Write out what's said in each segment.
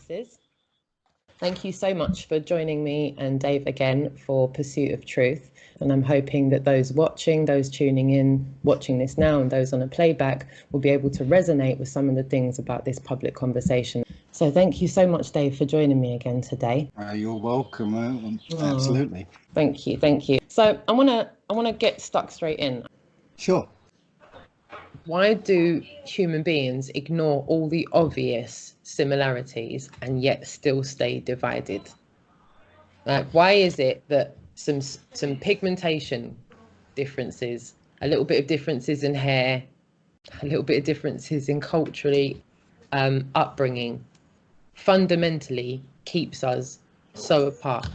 Glasses. Thank you so much for joining me and Dave again for Pursuit of Truth. And I'm hoping that those watching, those tuning in, watching this now, and those on a playback will be able to resonate with some of the things about this public conversation. So thank you so much, Dave, for joining me again today. You're welcome. Absolutely. Thank you. Thank you. So I want to get stuck straight in. Sure. Why do human beings ignore all the obvious similarities and yet still stay divided? Like, why is it that some pigmentation differences, a little bit of differences in hair, a little bit of differences in culturally upbringing, fundamentally keeps us so apart?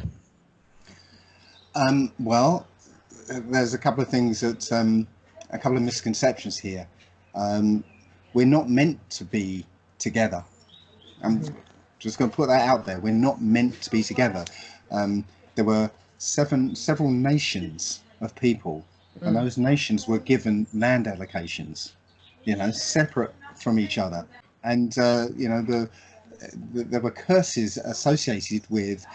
Well, there's a couple of things that a couple of misconceptions here. We're not meant to be together. I'm just going to put that out there. We're not meant to be together. There were several nations of people, and those nations were given land allocations, separate from each other. And there were curses associated with,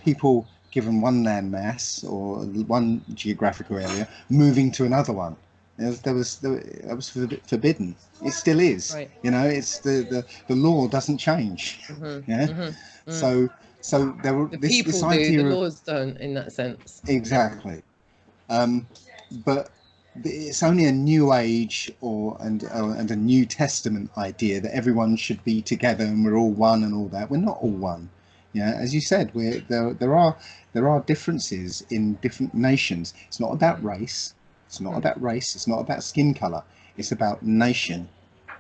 people given one land mass or one geographical area moving to another one. That was forbidden. It still is. Right. It's the law doesn't change. So there were The this people idea do, the of, laws don't, in that sense. exactly. But it's only a new age and a New Testament idea that everyone should be together and we're all one and all that. We're not all one. As you said, there are differences in different nations. It's not about race. It's not about race. It's not about skin color. It's about nation.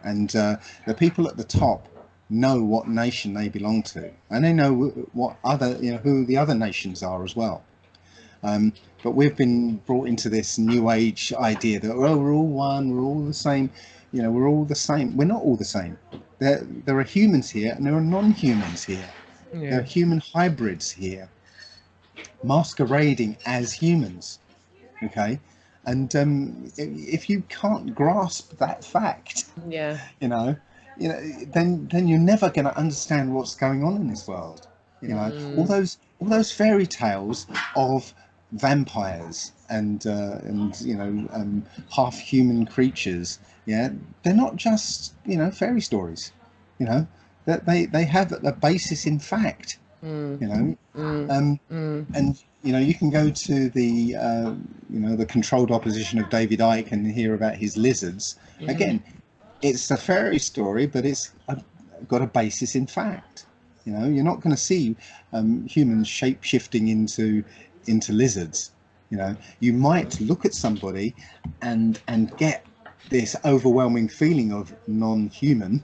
And the people at the top know what nation they belong to, and they know what other, who the other nations are as well. But we've been brought into this new age idea that, we're all one, we're all the same, we're all the same. We're not all the same. There are humans here and there are non-humans here. Yeah. There are human hybrids here, masquerading as humans. Okay, and if you can't grasp that fact, then you're never going to understand what's going on in this world. All those fairy tales of vampires and half human creatures, they're not just fairy stories. That they have a basis in fact. And you can go to the controlled opposition of David Icke and hear about his lizards. Again, it's a fairy story, but it's got a basis in fact. You're not going to see humans shape-shifting into lizards. You might look at somebody and get this overwhelming feeling of non-human.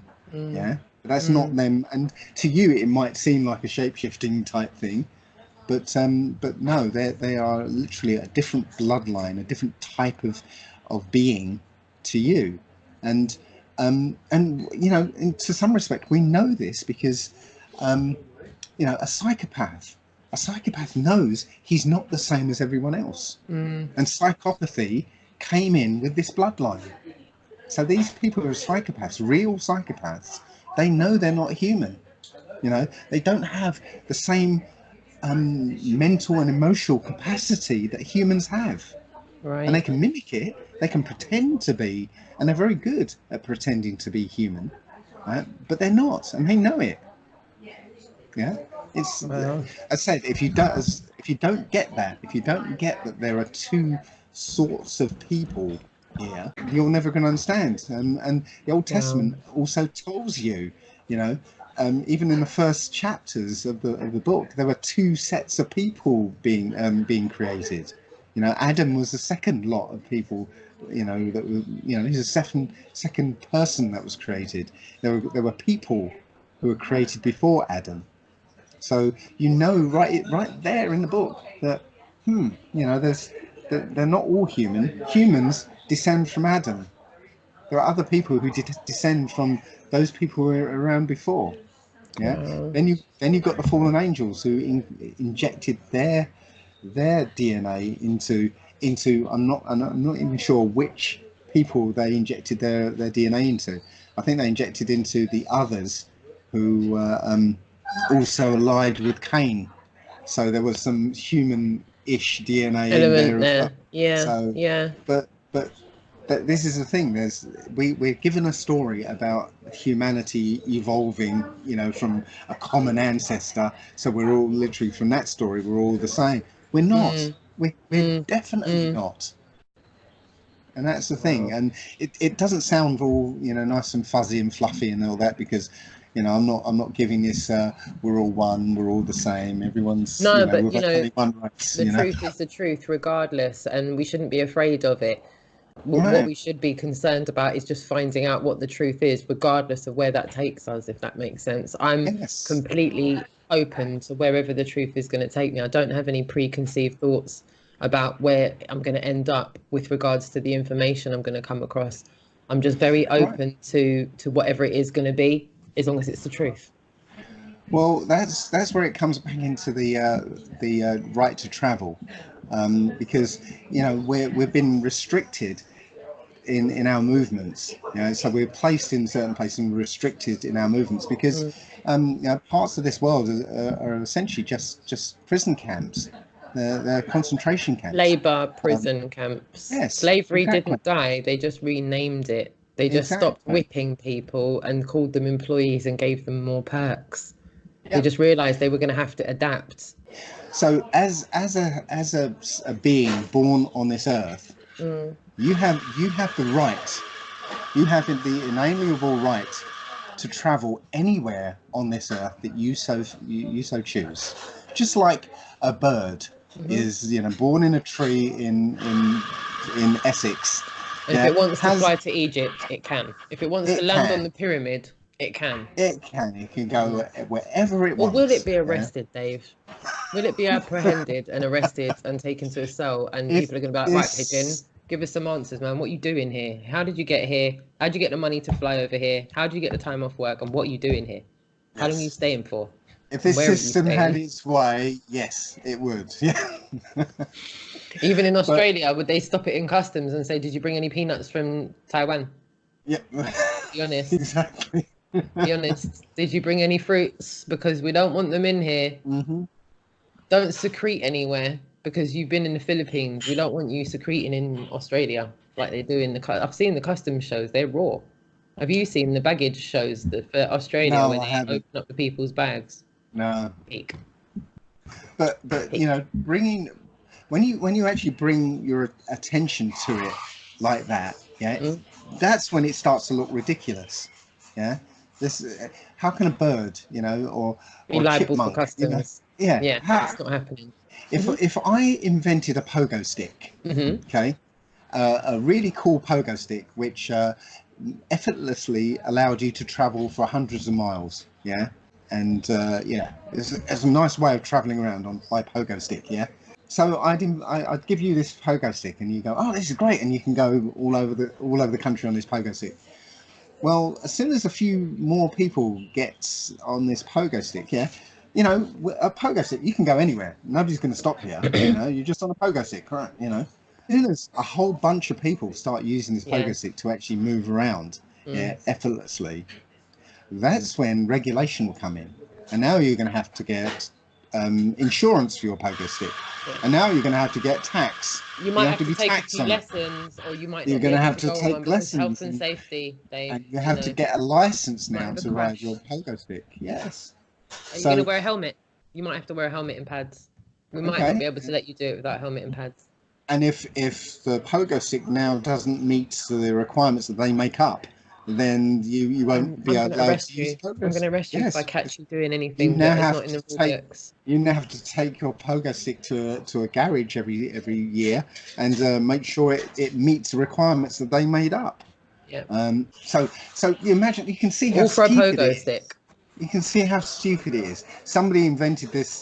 But that's not them, and to you it might seem like a shape-shifting type thing, but no, they are literally a different bloodline, a different type of being to you. And to some respect we know this because a psychopath knows he's not the same as everyone else. And psychopathy came in with this bloodline. So these people who are psychopaths, real psychopaths, they know they're not human. They don't have the same mental and emotional capacity that humans have. Right. And they can mimic it, they can pretend to be, and they're very good at pretending to be human, right? But they're not, and they know it. It's, as I said, if you don't get that there are two sorts of people here, you're never going to understand. And the Old Testament also tells you, even in the first chapters of the book, there were two sets of people being created. Adam was the second lot of people. That were, he's a second person that was created. There were people who were created before Adam. So right there in the book that they're not all human. Humans descend from Adam. There are other people who descend from those people who were around before. Then you've got the fallen angels who injected their DNA into I'm not even sure which people they injected their DNA into. I think they injected into the others who also allied with Cain. So there was some human-ish DNA in there Element as well. there. Yeah, So, yeah. but this is the thing. We're given a story about humanity evolving, you know, from a common ancestor. So we're all literally from that story. We're all the same. We're not. Mm, We're mm, definitely mm. not. And that's the thing. Wow. And it doesn't sound all, you know, nice and fuzzy and fluffy and all that, because, you know, I'm not giving this. We're all one. We're all the same. Everyone's, you No, know, but we're only one race. the You know. truth is the truth regardless, and we shouldn't be afraid of it. What Right. we should be concerned about is just finding out what the truth is, regardless of where that takes us, if that makes sense. I'm Yes. completely open to wherever the truth is going to take me. I don't have any preconceived thoughts about where I'm going to end up with regards to the information I'm going to come across. I'm just very Right. open to whatever it is going to be, as long as it's the truth. Well, that's where it comes back into the right to travel, because, you know, we've been restricted in our movements. You know, so we're placed in certain places and restricted in our movements because you know, parts of this world are essentially just prison camps. They're concentration camps. Labor prison camps. Yes, Slavery exactly, didn't die, they just renamed it. They just stopped exactly. whipping people and called them employees and gave them more perks. They Yeah. just realized they were going to have to adapt. So as a being born on this earth, you have the right, you have the inalienable right to travel anywhere on this earth that you so choose. Just like a bird is, you know, born in a tree in Essex. And if Yeah, it wants to has fly to Egypt, it can. If it wants to it land on can the pyramid, it can. it can go wherever it Or will it wants. be Yeah. arrested, Dave? Will it be apprehended and arrested and taken to a cell? And If people are going to be like, right, Pigeon, this give us some answers, man. What you doing here? How did you get here? How did you get the money to fly over here? How did you get the time off work? And what are you doing here? How long are you Yes. staying for? If And this where are you system had staying? its way, yes, it would. Yeah. Even in But Australia, would they stop it in customs and say, did you bring any peanuts from Taiwan? yeah, Be honest. exactly. Be honest. Did you bring any fruits? Because we don't want them in here. Hmm. Don't secrete anywhere because you've been in the Philippines. We don't want you secreting in Australia like they do in the. I've seen the customs shows. They're raw. Have you seen the baggage shows for Australia where No, I they haven't. open up the people's bags? No, Peak. but you Peak. know, bringing when you actually bring your attention to it like that, yeah, Mm. that's when it starts to look ridiculous. Yeah, this how can a bird, you know, Be or a liable for chipmunk, you know, customs. yeah, Yeah, how, it's not happening. if I invented a pogo stick, Mm-hmm. okay, a really cool pogo stick which effortlessly allowed you to travel for hundreds of miles, yeah, and yeah, it's a nice way of traveling around on by pogo stick, yeah. So I'd give you this pogo stick, and you go, oh, this is great, and you can go all over the country on this pogo stick. Well, as soon as a few more people get on this pogo stick, yeah, you know, a pogo stick, you can go anywhere. Nobody's going to stop you. You know, you're just on a pogo stick, right? You know, as soon as a whole bunch of people start using this Yeah. pogo stick to actually move around, yeah, Mm. effortlessly, that's when regulation will come in. And now you're going to have to get insurance for your pogo stick. Yeah. And now you're going to have to get tax. You might have to be take a taxed few on it. lessons, or you might You're not be going to able have to to go on one take because health lessons, and safety, Dave. and you have to get a license might now have a to ride your crash. pogo stick. Yes. Are you going to So, wear a helmet? You might have to wear a helmet and pads. We might not okay. be able to let you do it without helmet and pads. And if the pogo stick now doesn't meet the requirements that they make up, then you won't be I'm going to allowed to arrest use you. the pogo I'm going to stick. arrest you if I Yes. catch you doing You anything now that is have not in to the rule take books. you now have to take your pogo stick to a garage every year and make sure it meets the requirements that they made up. Yeah. So you imagine, you can see how All for a stupid pogo it is. stick. You can see how stupid it is. Somebody invented this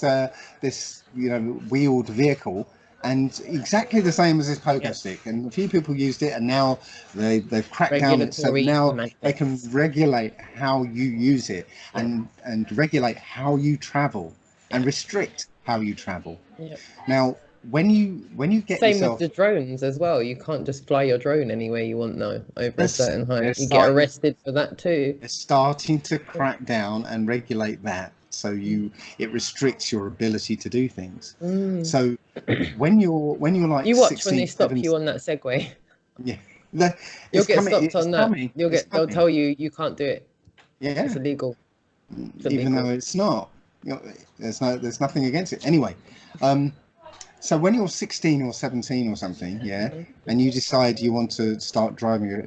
this, you know, wheeled vehicle, and exactly the same as this pogo Yeah. stick. And a few people used it, and now they've cracked down it. So Regulatory now they can madness. regulate how you use it, Yeah. and regulate how you travel, Yeah. and restrict how you travel. Yeah. Now, when you get Same with yourself, the drones as well. You can't just fly your drone anywhere you want now over a they're, certain height. they're You get starting arrested for that too. they're starting to crack down and regulate that, so it restricts your ability to do things. Mm. So when you're like You watch when 16, they stop 17, you on that Segway. yeah, that, You'll it's get coming, stopped it's on that. coming, it's They'll coming. tell you you can't do it. It's Yeah, illegal. It's even illegal. though it's not. You know, there's nothing against it. Anyway, so when you're 16 or 17 or something, yeah, Hmm. and you decide you want to start driving a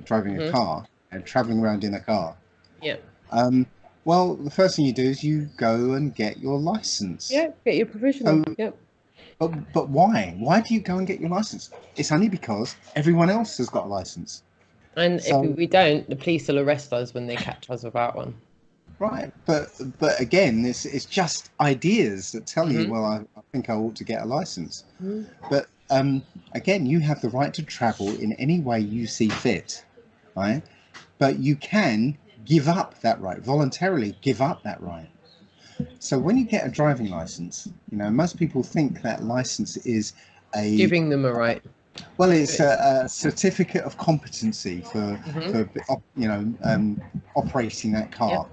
Hmm. car and traveling around in a car, Yeah. um, well, the first thing you do is you go and get your license. Yeah. Get your provisional. So, Yep. but why? Why do you go and get your license? It's only because everyone else has got a license. And if So, we don't, the police will arrest us when they catch us without one. right, but again, it's just ideas that tell you, Hmm. well, I think I ought to get a license. Hmm. But again, you have the right to travel in any way you see fit, right? But you can give up that right, voluntarily give up that right. So when you get a driving license, most people think that license is a, Giving them a right. well, it's a certificate of competency Hmm. for operating that Yep. car.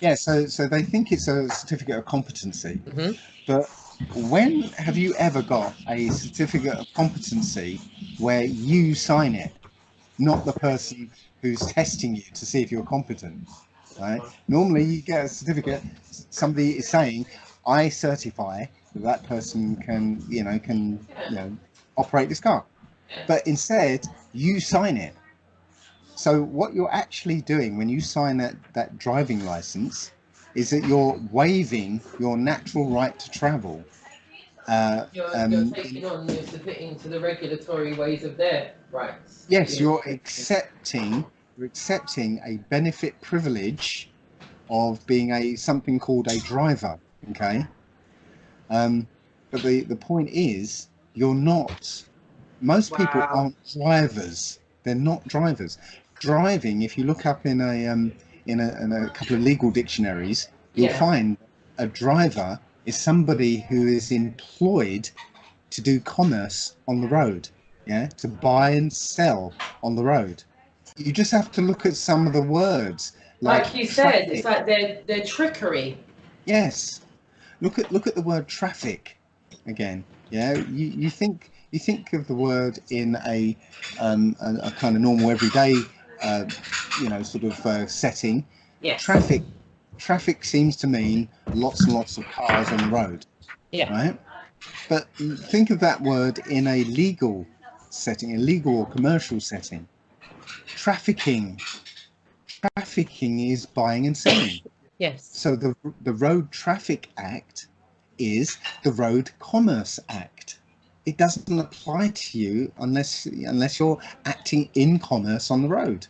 Yeah. So they think it's a certificate of competency, Hmm. but when have you ever got a certificate of competency where you sign it, not the person who's testing you to see if you're competent, right? Normally you get a certificate, somebody is saying, I certify that that person can operate this car. But instead, you sign it. So what you're actually doing when you sign that driving license is that you're waiving your natural right to travel. Uh, You're submitting to the regulatory ways of their rights. yes, you're accepting a benefit privilege of being something called a driver. Okay. But the point is, you're not. Most people Wow. aren't drivers. They're not drivers. Driving, if you look up in a couple of legal dictionaries, you'll Yeah. find a driver is somebody who is employed to do commerce on the road, yeah, to buy and sell on the road. You just have to look at some of the words Like like you said, it's traffic. like their trickery. Yes, look at the word traffic again. Yeah, you think of the word in a kind of normal everyday sort of setting. Yes. Traffic seems to mean lots and lots of cars on the road, Yeah. right? But think of that word in a legal setting, a legal or commercial setting. Trafficking. Trafficking is buying and selling. Yes. So the Road Traffic Act is the Road Commerce Act. It doesn't apply to you unless you're acting in commerce on the road.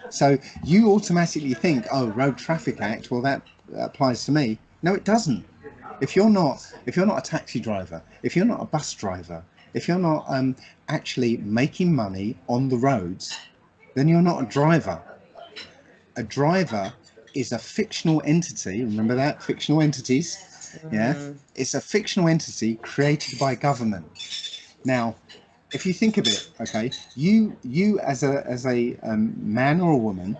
So you automatically think, oh, Road Traffic Act, well, that applies to me. No, it doesn't. If you're not a taxi driver, if you're not a bus driver, if you're not actually making money on the roads, then you're not a driver. A driver is a fictional entity. Remember that? Fictional entities. Yeah. Mm. It's a fictional entity created by government. Now, if you think of it, okay, you as a man or a woman,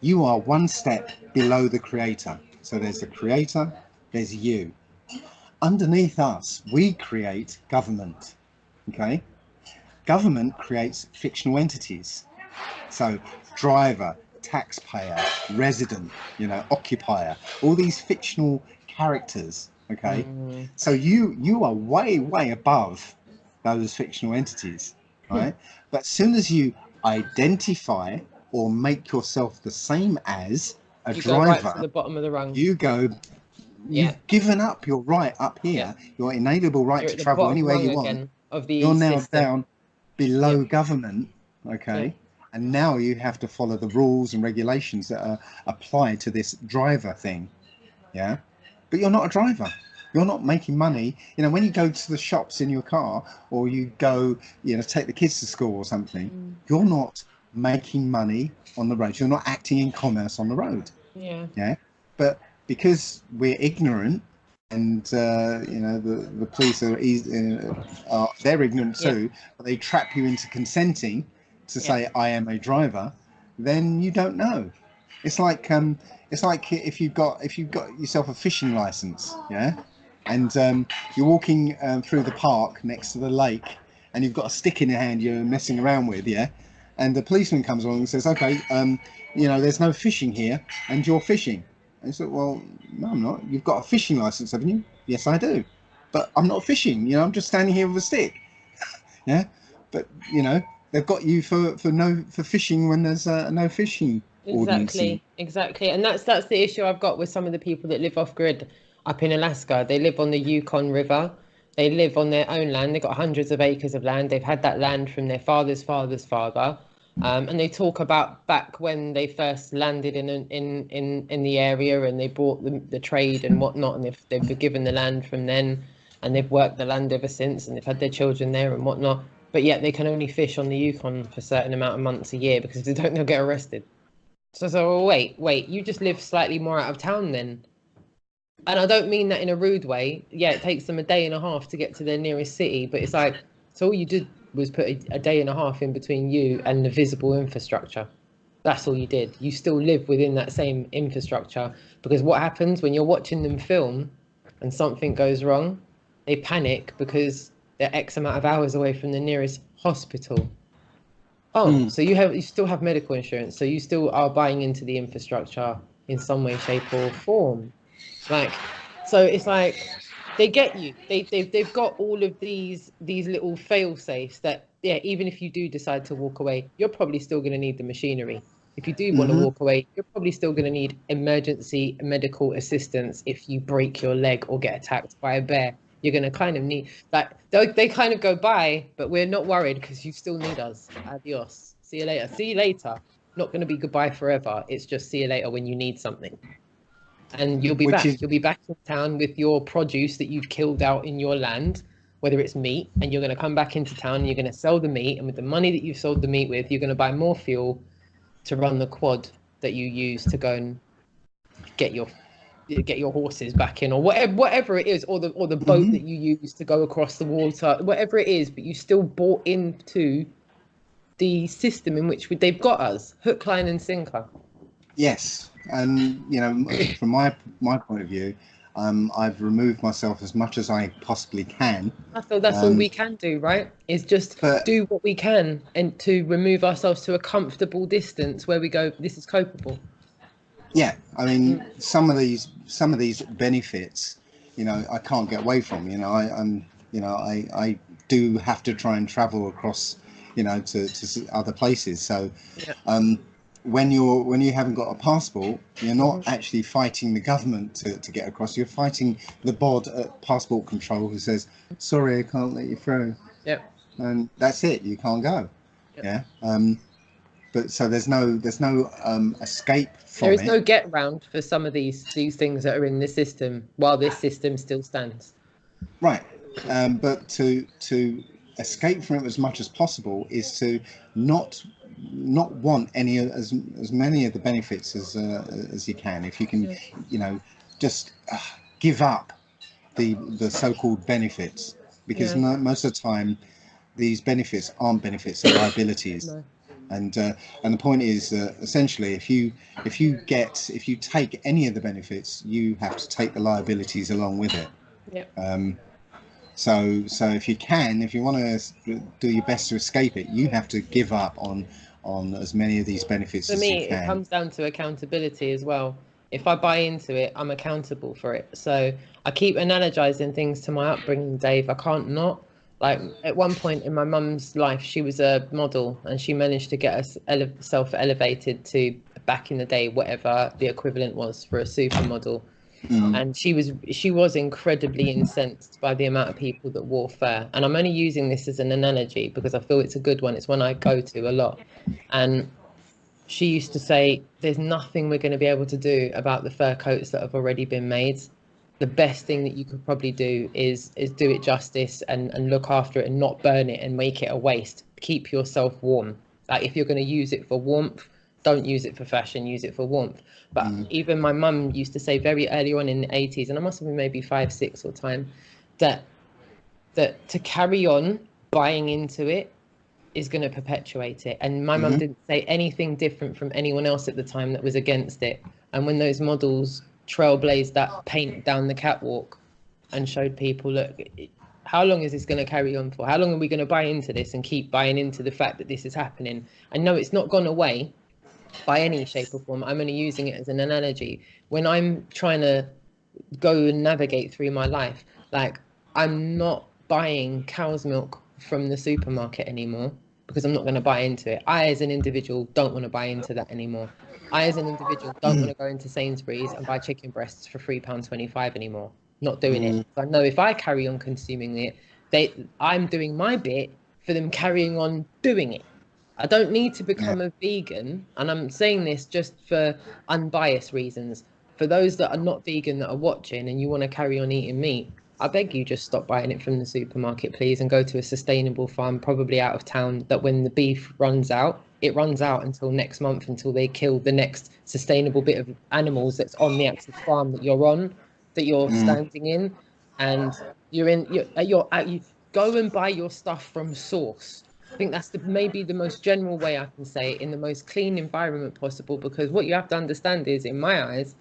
you are one step below the creator. So there's the creator, there's you. Underneath us, we create government. Okay? Government creates fictional entities. So driver, taxpayer, resident, occupier, all these fictional characters. Okay, Mm. so you are way above those fictional entities, right? But as soon as you identify or make yourself the same as a You go right to driver, the bottom of the rung. you go. Yeah. You've given up your right up Yeah. here, your inalienable right You're to at the travel bottom anywhere rung you want. again of You're the now system. down below Yep. government, Yep. okay? And now you have to follow the rules and regulations that are applied to this driver thing, yeah? But you're not a driver. You're not making money. When you go to the shops in your car or you go, take the kids to school or something, Mm. you're not making money on the road. You're not acting in commerce on the road, Yeah. yeah? But because we're ignorant, and the police they're ignorant Yeah. too, but they trap you into consenting to Yeah. say I am a driver, then you don't know. It's like if you've got yourself a fishing license, yeah, and you're walking through the park next to the lake, and you've got a stick in your hand you're messing around with, yeah, and the policeman comes along and says, okay, there's no fishing here, and you're fishing. And he said, well, no, I'm not. You've got a fishing license, haven't you? Yes, I do. But I'm not fishing. I'm just standing here with a stick. Yeah. But they've got you for fishing when there's no fishing ordinance. Exactly. And that's the issue I've got with some of the people that live off grid up in Alaska. They live on the Yukon River. They live on their own land. They've got hundreds of acres of land. They've had that land from their father's father's father. And they talk about back when they first landed in the area, and they brought the trade and whatnot, and they've been given the land from then, and they've worked the land ever since, and they've had their children there and whatnot. But yet they can only fish on the Yukon for a certain amount of months a year, because if they don't, they'll get arrested. So wait, you just live slightly more out of town then. And I don't mean that in a rude way. Yeah, it takes them a day and a half to get to their nearest city, but it's like, so all you did was put a day and a half in between you and the visible infrastructure. That's all you did. You still live within that same infrastructure, because what happens when you're watching them film and something goes wrong, they panic because they're X amount of hours away from the nearest hospital. Oh, so you still have medical insurance, so you still are buying into the infrastructure in some way, shape, or form. Like, so it's like they get you. They've got all of these little fail safes that, yeah, even if you do decide to walk away, you're probably still going to need the machinery. If you do want to walk away, you're probably still going to need emergency medical assistance if you break your leg or get attacked by a bear. You're going to kind of need, like, they kind of go by, but we're not worried because you still need us. Adios. See you later. See you later. Not going to be goodbye forever. It's just see you later when you need something. And you'll be Which back. is You'll be back in town with your produce that you've killed out in your land, whether it's meat, and you're going to come back into town and you're going to sell the meat. And with the money that you've sold the meat with, you're going to buy more fuel to run the quad that you use to go and get your horses back in, or whatever it is, or the boat that you use to go across the water, whatever it is. But you still bought into the system in which they've got us hook, line, and sinker. yes, and from my point of view, I've removed myself as much as I possibly can. I feel that's all we can do, right? Is just But do what we can and to remove ourselves to a comfortable distance where we go, this is copable. yeah, I mean, some of these benefits, I can't get away from. I do have to try and travel across, to other places. So, Yeah. when you haven't got a passport, you're not actually fighting the government to get across. You're fighting the bod at passport control who says, "Sorry, I can't let you through," Yeah. and that's it. You can't go. Yeah. But so there's no escape from There is it. no get round for some of these things that are in the system while this system still stands. Right. But to escape from it as much as possible is to not want as many of the benefits as you can. If you can, just give up the so-called benefits, because most of the time these benefits aren't benefits, they're liabilities. No. And the point is essentially if you take any of the benefits, you have to take the liabilities along with it. Yeah. So if you want to do your best to escape it, you have to give up on as many of these benefits For as you me, can. it comes down to accountability as well. If I buy into it, I'm accountable for it. So I keep analogizing things to my upbringing, Dave. I can't not. Like at one point in my mum's life, she was a model and she managed to get herself elevated to, back in the day, whatever the equivalent was for a supermodel. And she was incredibly incensed by the amount of people that wore fur. And I'm only using this as an analogy because I feel it's a good one. It's one I go to a lot. And she used to say, there's nothing we're going to be able to do about the fur coats that have already been made. The best thing that you could probably do is do it justice and look after it and not burn it and make it a waste. Keep yourself warm. Like if you're going to use it for warmth, don't use it for fashion, use it for warmth. But even my mum used to say very early on in the 80s, and I must have been maybe 5, 6 or time, that to carry on buying into it is going to perpetuate it. And my mum didn't say anything different from anyone else at the time that was against it. And when those models trailblazed that paint down the catwalk and showed people, look, how long is this going to carry on for? How long are we going to buy into this and keep buying into the fact that this is happening? And no, it's not gone away by any shape or form. I'm only using it as an analogy. When I'm trying to go and navigate through my life, like, I'm not buying cow's milk from the supermarket anymore because I'm not going to buy into it. I, as an individual, don't want to buy into that anymore. I, as an individual, don't want to go into Sainsbury's and buy chicken breasts for £3.25 anymore. Not doing it. So I know if I carry on consuming it, I'm doing my bit for them carrying on doing it. I don't need to become a vegan, and I'm saying this just for unbiased reasons. For those that are not vegan that are watching and you want to carry on eating meat, I beg you, just stop buying it from the supermarket, please, and go to a sustainable farm, probably out of town, that when the beef runs out, it runs out until next month, until they kill the next sustainable bit of animals that's on the actual farm that you're on, that you're standing in. And you go and buy your stuff from source. I think that's maybe the most general way I can say it, in the most clean environment possible, because what you have to understand is, in my eyes,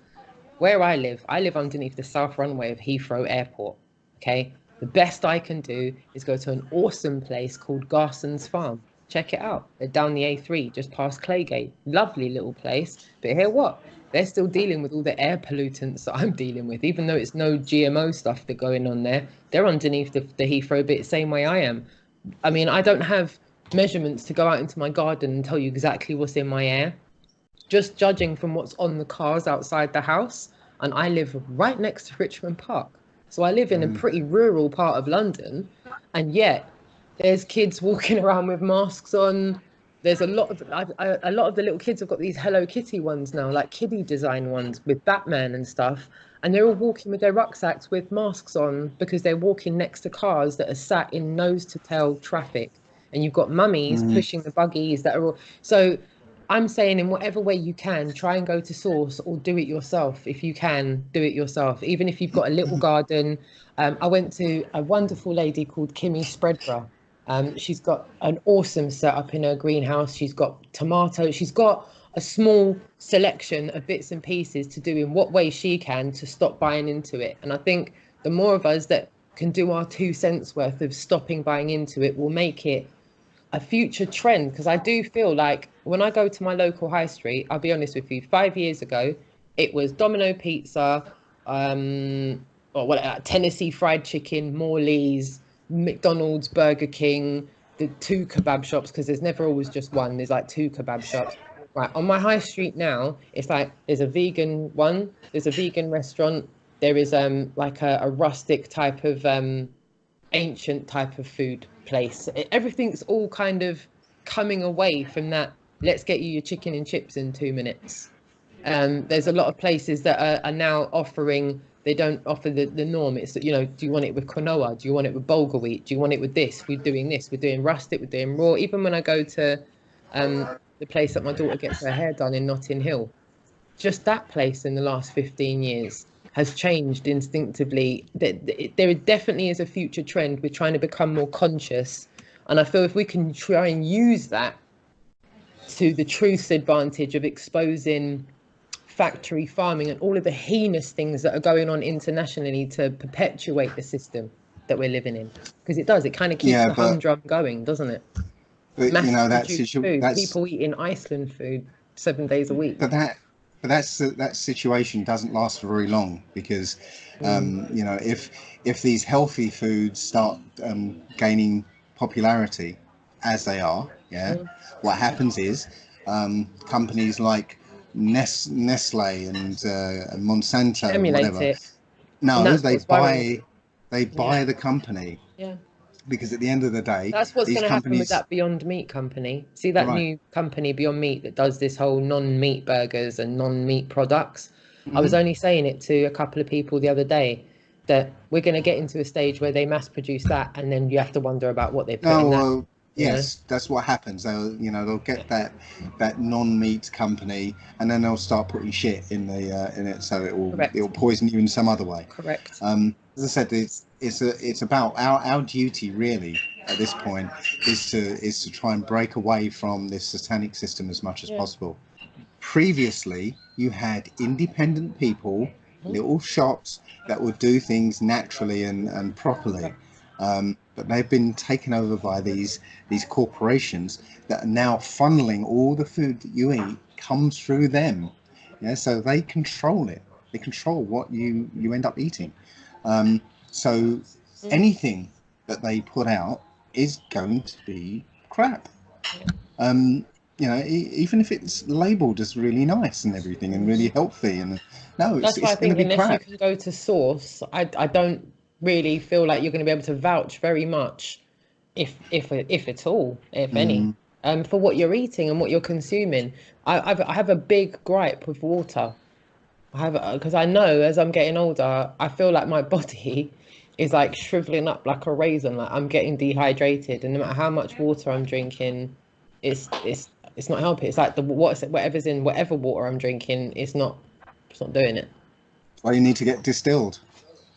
where I live underneath the south runway of Heathrow Airport. Okay, the best I can do is go to an awesome place called Garson's Farm. Check it out. They're down the A3, just past Claygate. Lovely little place. But hear what? They're still dealing with all the air pollutants that I'm dealing with, even though it's no GMO stuff that's going on there. They're underneath the Heathrow bit, same way I am. I mean, I don't have measurements to go out into my garden and tell you exactly what's in my air. Just judging from what's on the cars outside the house. And I live right next to Richmond Park. So I live in a pretty rural part of London, and yet there's kids walking around with masks on. There's a lot of the little kids have got these Hello Kitty ones now, like kiddie design ones with Batman and stuff. And they're all walking with their rucksacks with masks on because they're walking next to cars that are sat in nose to tail traffic. And you've got mummies pushing the buggies that are all. So I'm saying, in whatever way you can, try and go to source, or do it yourself. If you can, do it yourself. Even if you've got a little garden. I went to a wonderful lady called Kimmy Spreadborough. She's got an awesome setup in her greenhouse. She's got tomatoes. She's got a small selection of bits and pieces to do in what way she can to stop buying into it. And I think the more of us that can do our 2 cents worth of stopping buying into it will make it a future trend. Because I do feel like when I go to my local high street, I'll be honest with you, 5 years ago, it was Domino Pizza, Tennessee Fried Chicken, Morley's, McDonald's, Burger King, the 2 kebab shops, because there's never always just one. There's like 2 kebab shops. Right, on my high street now, it's like there's a vegan one, there's a vegan restaurant, there is like a rustic type of ancient type of food place. Everything's all kind of coming away from that, let's get you your chicken and chips in 2 minutes. There's a lot of places that are now offering, they don't offer the norm. It's, do you want it with quinoa? Do you want it with bulgur wheat? Do you want it with this? We're doing this, we're doing rustic, we're doing raw. Even when I go to the place that my daughter gets her hair done in Notting Hill, just that place in the last 15 years has changed instinctively. There definitely is a future trend. We're trying to become more conscious. And I feel if we can try and use that to the truth's advantage of exposing factory farming and all of the heinous things that are going on internationally to perpetuate the system that we're living in, because it does, it kind of keeps the humdrum going, doesn't it? But that's people eating Iceland food 7 days a week. But that situation doesn't last for very long, because if these healthy foods start gaining popularity, as they are, what happens is companies like Nestle and Monsanto and whatever. No, they buy the company. Yeah. Because at the end of the day, that's what's going to happen with that Beyond Meat company. See that new company Beyond Meat that does this whole non-meat burgers and non-meat products. I was only saying it to a couple of people the other day that we're going to get into a stage where they mass produce that, and then you have to wonder about what they put in that. you know. Yes, that's what happens. They'll get that non-meat company, and then they'll start putting shit in it, so it'll Correct. poison you in some other way. Correct. As I said, it's about our duty really at this point is to try and break away from this satanic system as much as Yeah. possible. Previously, you had independent people, little shops that would do things naturally and properly. But they've been taken over by these corporations that are now funneling all the food that you eat comes through them. Yeah, so they control it. They control what you end up eating. So anything that they put out is going to be crap. Even if it's labelled as really nice and everything and really healthy, and no, That's why it's I going to think be unless you crap. can go to source, I don't really feel like you're going to be able to vouch very much, if at all, if any, for what you're eating and what you're consuming. I have a big gripe with water. I have, because I know as I'm getting older, I feel like my body is like shriveling up like a raisin. Like I'm getting dehydrated, and no matter how much water I'm drinking, it's not helping. It's like whatever's in whatever water I'm drinking, it's not doing it. Well, you need to get distilled.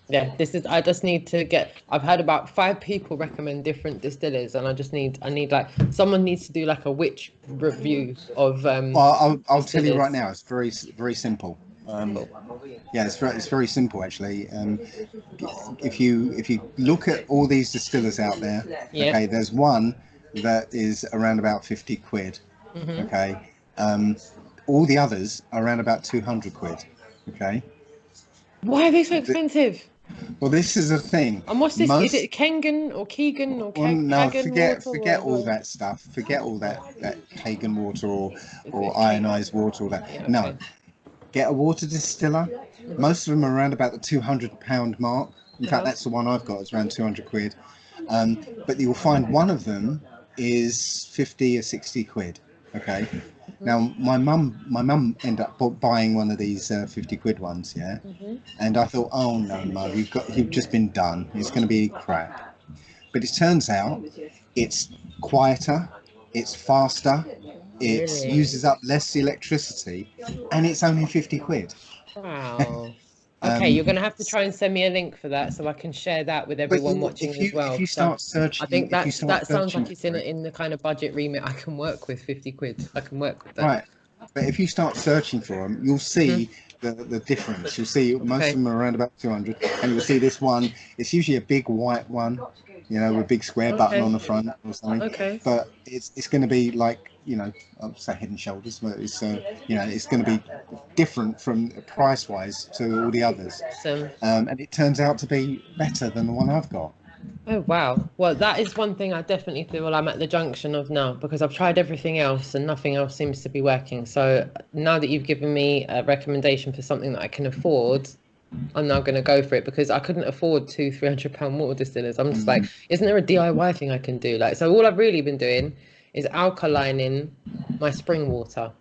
Yeah, I just need to get. I've had about 5 people recommend different distillers, and I need like someone needs to do like a witch review of Well, I'll tell you right distillers. now, it's very very simple. Cool. Yeah, it's very simple actually. If you look at all these distillers out there, Yeah. okay, there's one that is around about 50 quid. Hmm. Okay, all the others are around about 200 quid. Okay, Why are they so expensive? well, this is a thing. And what's this? Is Most it Kangen or Keegan or Well, no, Kagan water or forget all whatever? that stuff. Forget all that pagan water Is or it K? ionized water, all that. Yeah, No, okay. get a water distiller. Most of them are around about the £200 mark. In fact, Uh-huh. that's the one I've got. It's around 200 quid. But you'll find one of them is 50 or 60 quid. Okay. Now, my mum ended up buying one of these 50 quid ones, yeah. Hmm. And I thought, oh no, Mum, you've just been done. It's going to be crap. But it turns out it's quieter, it's faster, it Really? uses up less electricity, and it's only 50 quid. Wow. Okay, Um, you're gonna have to try and send me a link for that so I can share that with but everyone watching as if well. you So start I searching, think that sounds like it's for it, in the kind of budget remit I can work with. 50 quid. I can work with that. right? But if you start searching for them, you'll Hmm. see the difference. You'll see most of Okay. them are around about 200, and you'll see this one. It's usually a big white one, with a big square button on Okay. the front or something. Okay. But it's going to be like, I'll say Head and Shoulders, but it's going to be different from price wise to all the others, Awesome. and it turns out to be better than the one I've got. Oh wow. Well, that is one thing I definitely feel I'm at the junction of now because I've tried everything else and nothing else seems to be working. So now that you've given me a recommendation for something that I can afford, I'm now going to go for it because I couldn't afford two £300 water distillers. I'm just like, Mm. isn't there a DIY thing I can do? Like, so all I've really been doing is alkalining my spring water.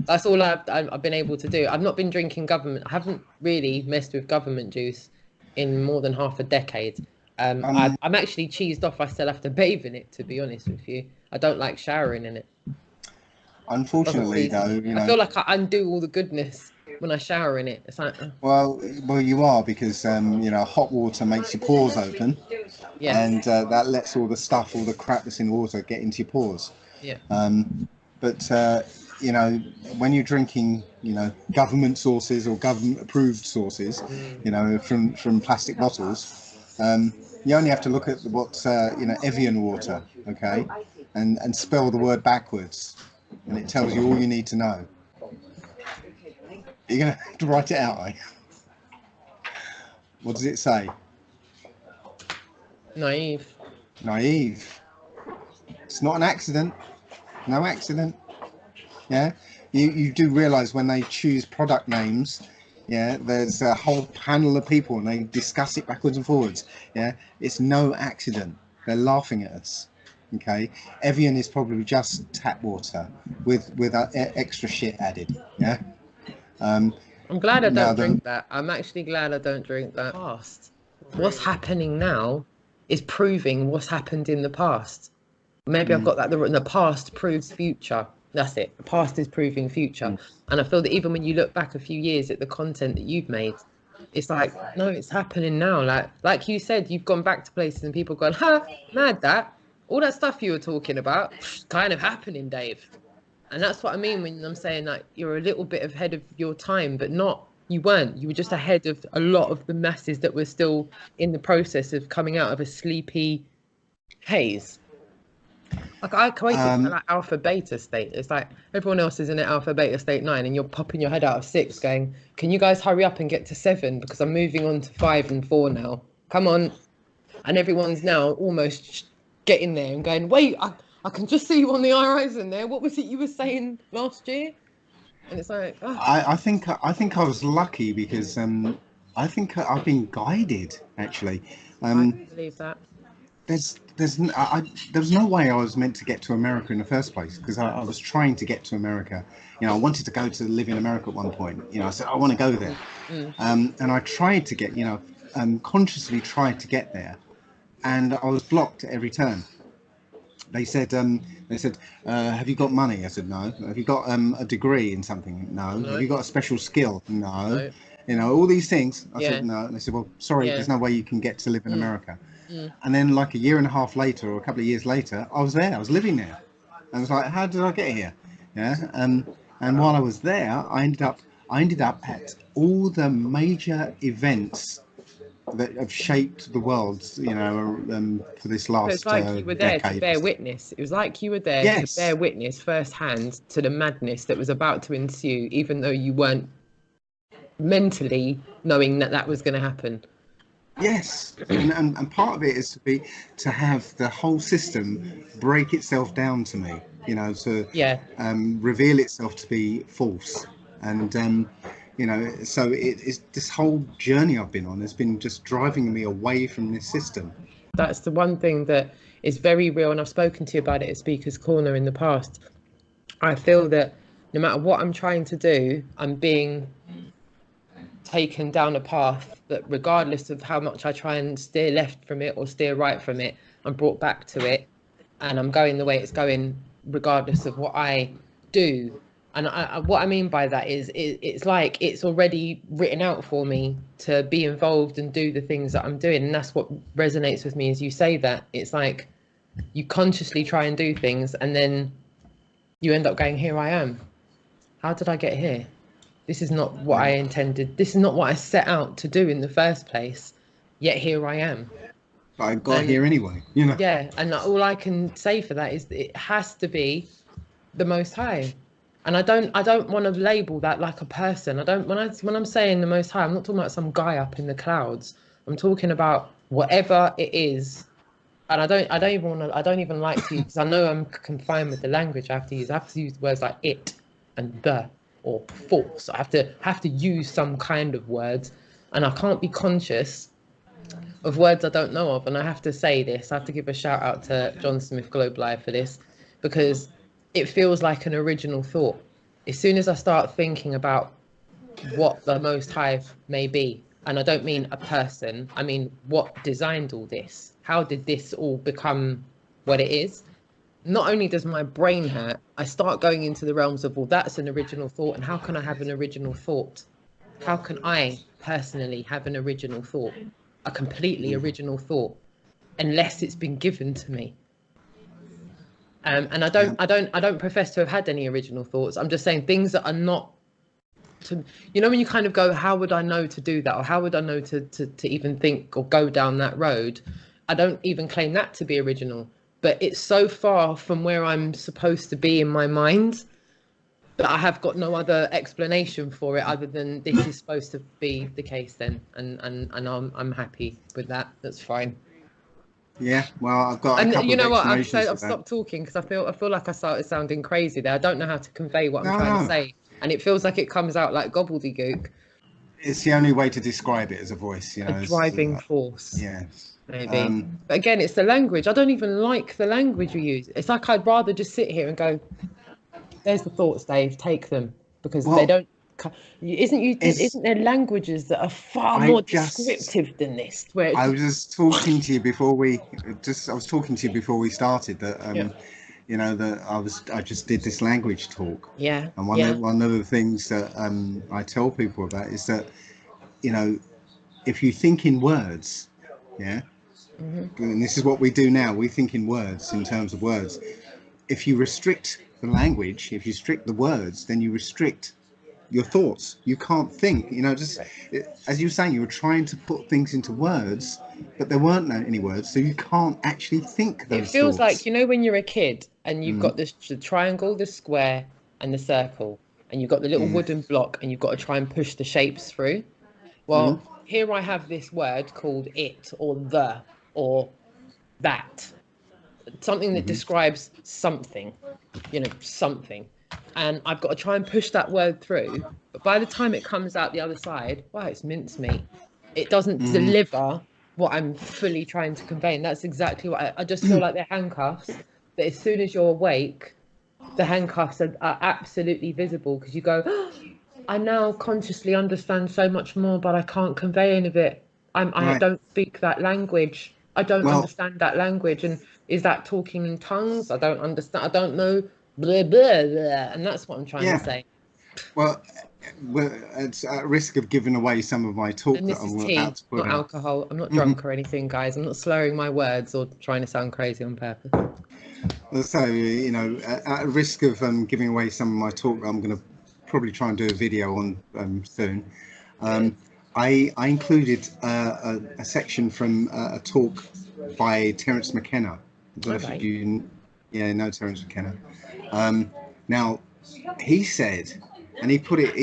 That's all I've been able to do. I've not been drinking government. I haven't really messed with government juice in more than half a decade. Um, I'm actually cheesed off. I still have to bathe in it, to be honest with you. I don't like showering in it. Doesn't Unfortunately, please though, me. I feel like I undo all the goodness when I shower in it. It's like, well, you are because hot water makes your pores open, yes, and that lets all the stuff, all the crap that's in the water, get into your pores. yeah. But you know, when you're drinking, government sources or government-approved sources, Mm. from plastic bottles, you only have to look at what's Evian water, okay, and spell the word backwards, and it tells you all you need to know. You're gonna have to write it out, eh? What does it say? Naive. Naive. It's not an accident. No accident. Yeah. You do realise when they choose product names, yeah, there's a whole panel of people and they discuss it backwards and forwards. Yeah. It's no accident. They're laughing at us. Okay. Evian is probably just tap water with extra shit added. Yeah. I'm glad I Now don't the drink that. I'm actually glad I don't drink that. Past. What's happening now is proving what's happened in the past. Maybe I've got that the past proves future. That's it. The past is proving future. And I feel that even when you look back a few years at the content that you've made, it's like, no, it's happening now. Like you said, you've gone back to places and people gone, ha, mad that. All that stuff you were talking about, kind of happening, Dave. And that's what I mean when I'm saying like you're a little bit ahead of your time, but you weren't. You were just ahead of a lot of the masses that were still in the process of coming out of a sleepy haze. Like I equate it to like alpha beta state. It's like everyone else is in an alpha beta state 9 and you're popping your head out of 6 going, can you guys hurry up and get to 7 because I'm moving on to 5 and 4 now. Come on. And everyone's now almost getting there and going, wait, I can just see you on the horizon there. What was it you were saying last year? And it's like, oh. I think I was lucky because I think I've been guided actually. I believe that. There was no way I was meant to get to America in the first place because I was trying to get to America. You know, I wanted to go to live in America at one point. You know, I said I want to go there, and I tried to get, consciously tried to get there, and I was blocked at every turn. They said, have you got money? I said, no. Have you got a degree in something? No. Have you got a special skill? No. You know, all these things. I said, no. And they said, well, sorry, there's no way you can get to live in America. And then like a year and a half later or a couple of years later, I was there. I was living there. I was like, how did I get here? Yeah. And while I was there, I ended up at all the major events that have shaped the world, for this last decade. It's like you were there to bear witness. It was like you were there to bear witness firsthand to the madness that was about to ensue, even though you weren't mentally knowing that was going to happen. Yes, and part of it is to have the whole system break itself down to me, reveal itself to be false, and so it's this whole journey I've been on has been just driving me away from this system. That's the one thing that is very real, and I've spoken to you about it at Speaker's Corner in the past. I feel that no matter what I'm trying to do, I'm being taken down a path that regardless of how much I try and steer left from it or steer right from it, I'm brought back to it, and I'm going the way it's going regardless of what I do. And what I mean by that is it's like it's already written out for me to be involved and do the things that I'm doing. And that's what resonates with me as you say that. It's like you consciously try and do things and then you end up going, here I am. How did I get here? This is not what I intended. This is not what I set out to do in the first place. Yet here I am. But I got here anyway, Yeah, and all I can say for that is that it has to be the Most High. And I don't want to label that like a person. When I'm saying the Most High, I'm not talking about some guy up in the clouds. I'm talking about whatever it is. And I don't even like to use, because I know I'm confined with the language I have to use. I have to use words like it and the or force. I have to use some kind of words, and I can't be conscious of words I don't know of. And I have to say this. I have to give a shout out to John Smith Globalive for this, because it feels like an original thought. As soon as I start thinking about what the Most High may be, and I don't mean a person, I mean what designed all this. How did this all become what it is? Not only does my brain hurt, I start going into the realms of, well, that's an original thought, and how can I have an original thought? How can I personally have an original thought, a completely original thought, unless it's been given to me? And I don't profess to have had any original thoughts. I'm just saying things that are not to, when you kind of go, how would I know to do that, or how would I know to even think or go down that road? I don't even claim that to be original. But it's so far from where I'm supposed to be in my mind that I have got no other explanation for it other than this is supposed to be the case then, and I'm happy with that. That's fine. Yeah, well, I've got. And you know what? I've stopped talking because I feel like I started sounding crazy there. I don't know how to convey what I'm trying to say, and it feels like it comes out like gobbledygook. It's the only way to describe it as a voice, A driving force. Yes. Maybe. But again, it's the language. I don't even like the language you use. It's like I'd rather just sit here and go, there's the thoughts, Dave, take them, because they don't Isn't there languages that are far I more just descriptive than this? Where it's I was just talking to you before I was talking to you before we started that yeah, you know that I just did this language talk, yeah, and yeah, one of the things that I tell people about is that, you know, if you think in words, yeah, hmm and this is what we do now, we think in words, in terms of words. If you restrict the language, if you restrict the words, then you restrict your thoughts. You can't think, you know, just right. as you were saying, you were trying to put things into words, but there weren't any words, so you can't actually think It those feels like, thoughts. you know, when you're a kid and you've Mm, got the triangle, the square, and the circle, and you've got the little yeah. wooden block, and you've got to try and push the shapes through. Mm, Well, here I have this word called it, or the, or that, something that hmm describes something, you know, something. And I've got to try and push that word through. But by the time it comes out the other side, wow, it's mincemeat. It doesn't mm. deliver what I'm fully trying to convey. And that's exactly what I just feel like they're handcuffs. That as soon as you're awake, the handcuffs are absolutely visible because you go, oh, I now consciously understand so much more, but I can't convey any of it. I Right. don't speak that language. I don't Well, understand that language. And is that talking in tongues? I don't understand. I don't know. Blah, blah, blah. And that's what I'm trying to yeah. say. Well, well, it's at risk of giving away some of my talk And that this is I'm about tea, to put not out. alcohol. I'm not Hmm drunk or anything, guys. I'm not slurring my words or trying to sound crazy on purpose. So, you know, at risk of giving away some of my talk that I'm going to probably try and do a video on soon. Good. Um, I included a section from a talk by Terence McKenna. I don't know All if right. you, yeah, know Terence McKenna. Now, he said, and he put it.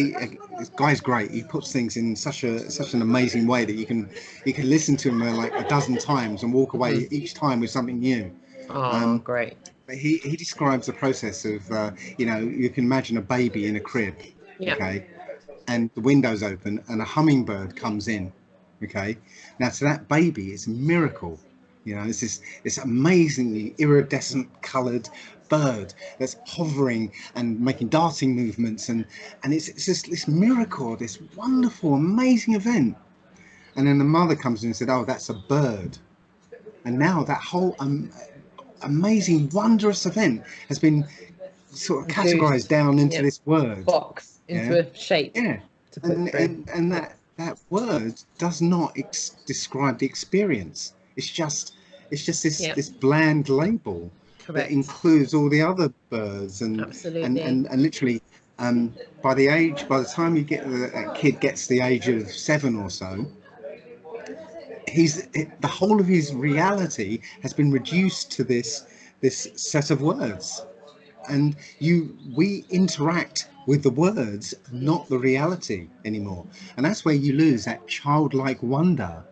This guy's great. He puts things in such an amazing way that you can listen to him like a dozen times and walk hmm away each time with something new. Oh, Um, great. but he describes the process of, you know, you can imagine a baby in a crib, Yeah. okay, and the window's open and a hummingbird comes in, okay. Now to that baby, it's a miracle. You know, it's this amazingly iridescent coloured bird that's hovering and making darting movements, and it's just this miracle, this wonderful, amazing event. And then the mother comes in and said, "Oh, that's a bird." And now that whole amazing, wondrous event has been sort of categorized Reduced. down into Yeah. this word. Box into Yeah, a shape yeah, to put through. and Yeah. that word does not describe the experience. It's just Yeah. this bland label that Correct. includes all the other birds Absolutely. and literally, by the time you get a kid gets the age of 7 or so, the whole of his reality has been reduced to this set of words, and we interact with the words, not the reality anymore. And that's where you lose that childlike wonder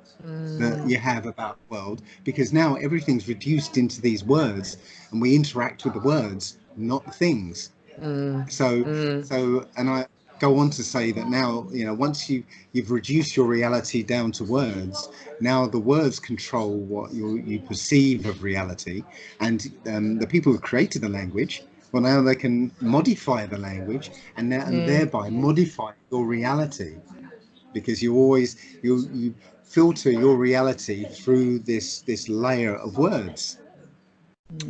that Mm, you have about the world, because now everything's reduced into these words and we interact with the words, not the things. mm, So mm, and I go on to say that now, you know, once you've reduced your reality down to words, now the words control what you perceive of reality. And the people who created the language, well, now they can modify the language and mm. thereby modify your reality, because you filter your reality through this layer of words.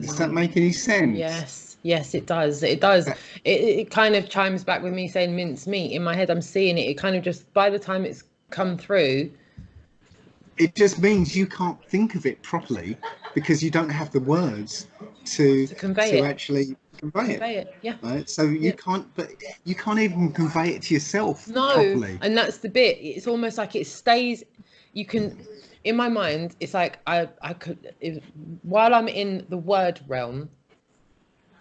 Does that make any sense? Yes, yes, it does. It does. It kind of chimes back with me saying mince meat. In my head, I'm seeing it. It kind of just, by the time it's come through, It just means you can't think of it properly because you don't have the words to to convey it, actually convey it, convey it. Yeah, right? So yeah. you can't even convey it to yourself No, properly. and that's the bit. It's almost like it stays. You can, in my mind, it's like I could, while I'm in the word realm,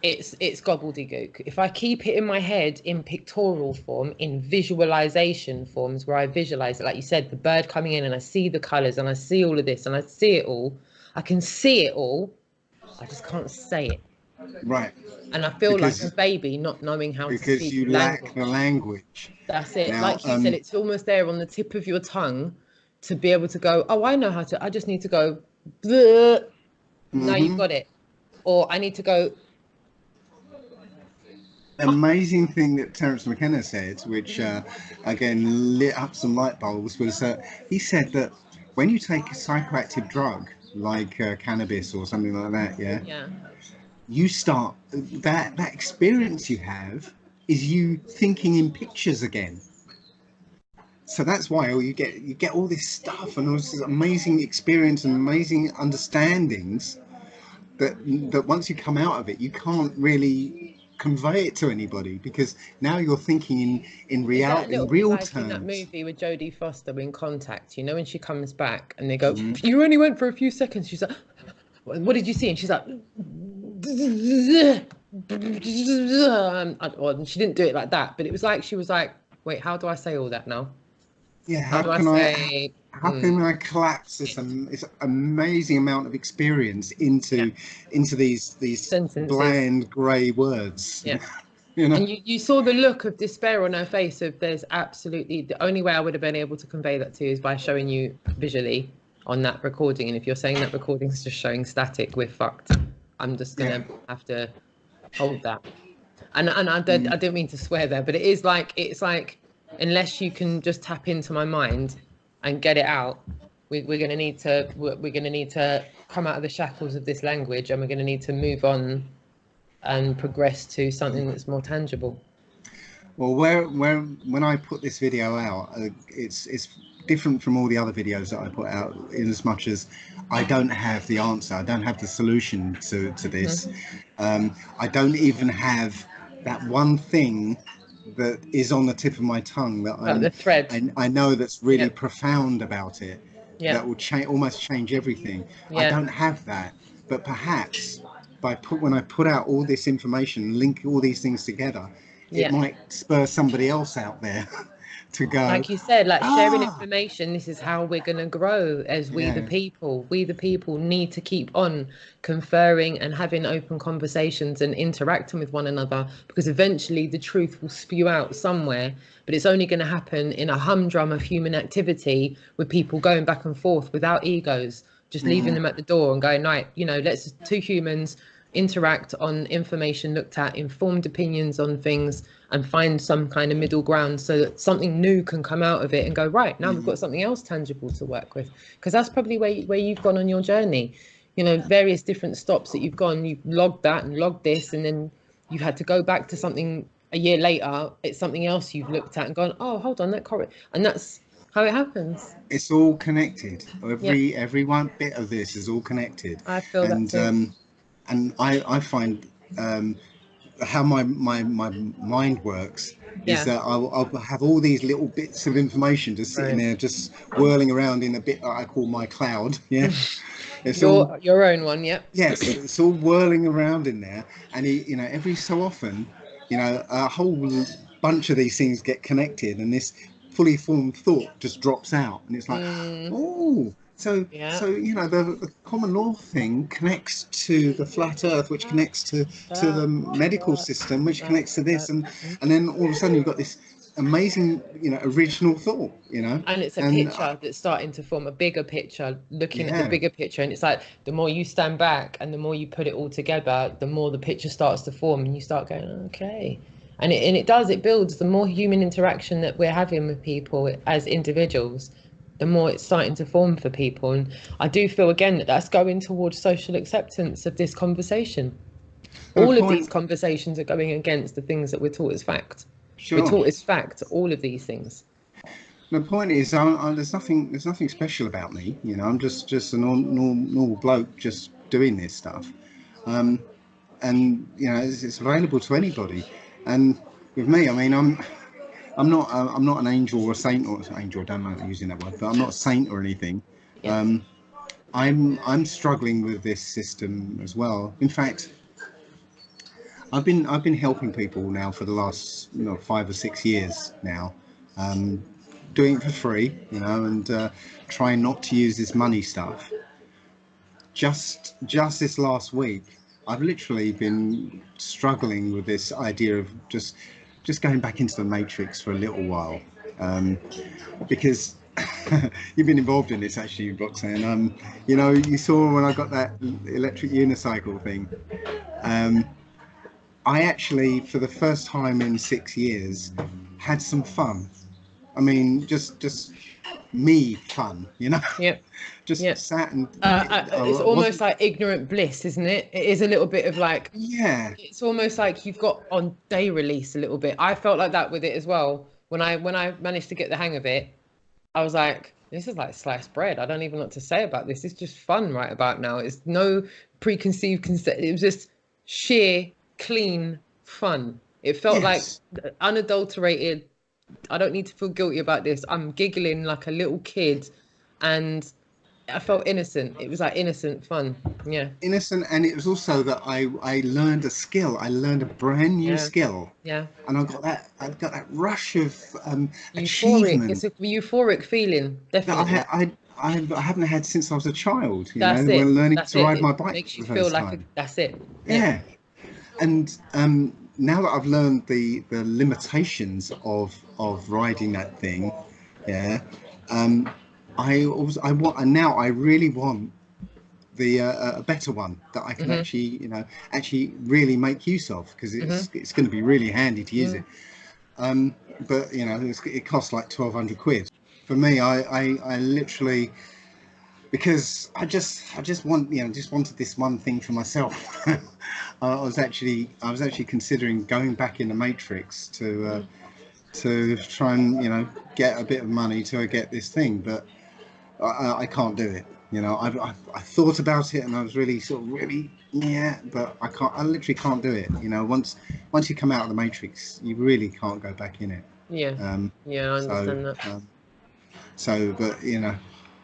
it's gobbledygook. If I keep it in my head in pictorial form, in visualization forms where I visualize it, like you said, the bird coming in and I see the colors and I see all of this and I see it all, I can see it all, I just can't say it. Right, And I feel like a because baby not knowing how to speak you lack the language. language. That's it. Now, Like you said, it's almost there on the tip of your tongue to be able to go, oh, I know how to, I just need to go, bleh. Now you've mhm, got it. Or I need to go, amazing thing that Terence McKenna said, which again lit up some light bulbs, was that he said that when you take a psychoactive drug like cannabis or something like that, yeah, Yeah. you start that experience you have is you thinking in pictures again. So that's why you get all this stuff and all this amazing experience and amazing understandings that once you come out of it, you can't really convey it to anybody because now you're thinking in Is that a little bit real like in that terms. movie with Jodie Foster in Contact? You know, when she comes back and they go, Hmm. "You only went for a few seconds." She's like, "What did you see?" And she's like, well, she didn't do it like that, but it was like she was like, "Wait, how do I say all that now? Yeah, How do I say?" how can I collapse this amazing amount of experience Yeah, into these sentences. bland grey words? Yeah. You know? And you saw the look of despair on her face of there's absolutely the only way I would have been able to convey that to you is by showing you visually on that recording. And if you're saying that recording is just showing static, we're fucked. I'm just Yeah. gonna have to hold that. And I Mm. didn't mean to swear there, but it's like unless you can just tap into my mind and get it out, we're gonna need to come out of the shackles of this language, and we're gonna need to move on and progress to something that's more tangible. Well, when I put this video out, it's different from all the other videos that I put out in as much as I don't have the answer. I don't have the solution to this. I don't even have that one thing that is on the tip of my tongue that Like the thread. I know that's really Yeah, profound about it, yeah, that will almost change everything. I yeah, don't have that, but perhaps when I put out all this information, link all these things together, it yeah. might spur somebody else out there to go, Like you said, like sharing ah, information, this is how we're going to grow as we the yeah. people. We the people need to keep on conferring and having open conversations and interacting with one another, because eventually the truth will spew out somewhere, but it's only going to happen in a humdrum of human activity with people going back and forth without egos, just leaving them at the door and going, right, let's two humans interact on information looked at, informed opinions on things, and find some kind of middle ground so that something new can come out of it and go, right, now we've got something else tangible to work with. Because that's probably where you've gone on your journey. Various different stops that you've gone, you've logged that and logged this, and then you've had to go back to something a year later. It's something else you've looked at and gone, oh, hold on, and that's how it happens. It's all connected. Yeah, Every one bit of this is all connected, I feel that and too. I find how my mind works is Yeah, that I'll have all these little bits of information just sitting right. there, just whirling around in a bit that I call my cloud. Yeah, it's all Your own one, yeah. yes, it's all whirling around in there, and every so often, a whole bunch of these things get connected, and this fully formed thought just drops out, and it's like, Mm, oh. yeah. So the common law thing connects to the flat Earth, which connects to the medical system, which connects to this, and then all of a sudden you've got this amazing original thought, And it's a and picture that's starting to form a bigger picture, looking at the yeah. bigger picture. And it's like the more you stand back and the more you put it all together, the more the picture starts to form, and you start going, okay. And it builds the more human interaction that we're having with people as individuals, the more it's starting to form for people. And I do feel again that that's going towards social acceptance of this conversation. The All of these point, conversations are going against the things that we're taught as fact. We're sure. taught as fact, all of these things. The point is, there's nothing special about me. I'm just a normal bloke just doing this stuff, and it's available to anybody. And with me, I mean, I'm not an angel or a saint or angel. I don't like using that word, but I'm not a saint or anything. Yeah. I'm struggling with this system as well. In fact, I've been helping people now for the last 5 or 6 years now, doing it for free, and trying not to use this money stuff. Just this last week, I've literally been struggling with this idea of just going back into the matrix for a little while, because you've been involved in this actually, Roxanne. You saw when I got that electric unicycle thing. Um, I actually, for the first time in 6 years, had some fun. I mean, just me fun, you know. Yep. Just Yep. sat and It's I almost wasn't. like ignorant bliss, isn't it? It is a little bit of like, Yeah, it's almost like you've got on day release a little bit. I felt like that with it as well. When I managed to get the hang of it, I was like, this is like sliced bread. I don't even know what to say about this. It's just fun right about now. It's no preconceived concept. It was just sheer, clean fun. It felt like yes. unadulterated. I don't need to feel guilty about this. I'm giggling like a little kid, and I felt innocent. It was like innocent fun. Yeah, Innocent, and it was also that I learned a skill. I learned a brand new yeah, skill, yeah. and I got that rush of Euphoric. achievement It's a euphoric feeling, that definitely. I haven't had since I was a child. You know, That's when it. learning That's to it. ride my It bike makes for you the feel first like a, time. that's it. Yeah. Yeah, and now that I've learned the limitations of riding that thing, yeah, um, I want, and now I really want the a better one that I can Mhm. actually really make use of, because Mhm. it's going to be really handy to use it. Mm. But it costs like 1,200 quid. For me, I literally, because I just just wanted this one thing for myself. I was actually considering going back in the Matrix to try and get a bit of money to get this thing, but I can't do it. I thought about it, and I was really sort of really, yeah, but I can't. I literally can't do it. Once you come out of the Matrix, you really can't go back in it. Yeah. Um, Yeah, I so understand that. um, but I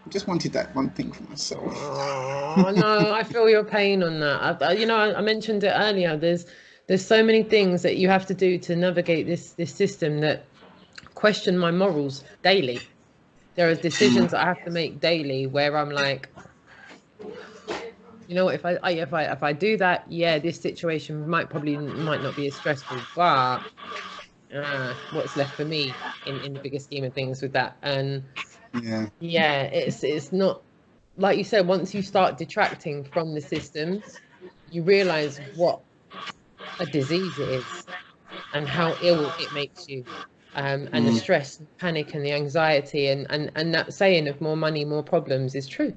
just wanted that one thing for myself. Oh no, I feel your pain on that. I mentioned it earlier. There's so many things that you have to do to navigate this system that question my morals daily. There are decisions Mm, that I have to make daily where I'm like, you know what, if I do that, yeah, this situation might not be as stressful, but what's left for me in the bigger scheme of things with that? And yeah, yeah, it's not like you said, once you start detracting from the system, you realize what a disease it is and how ill it makes you. And the mm, stress, panic, and the anxiety, and that saying of more money, more problems is true.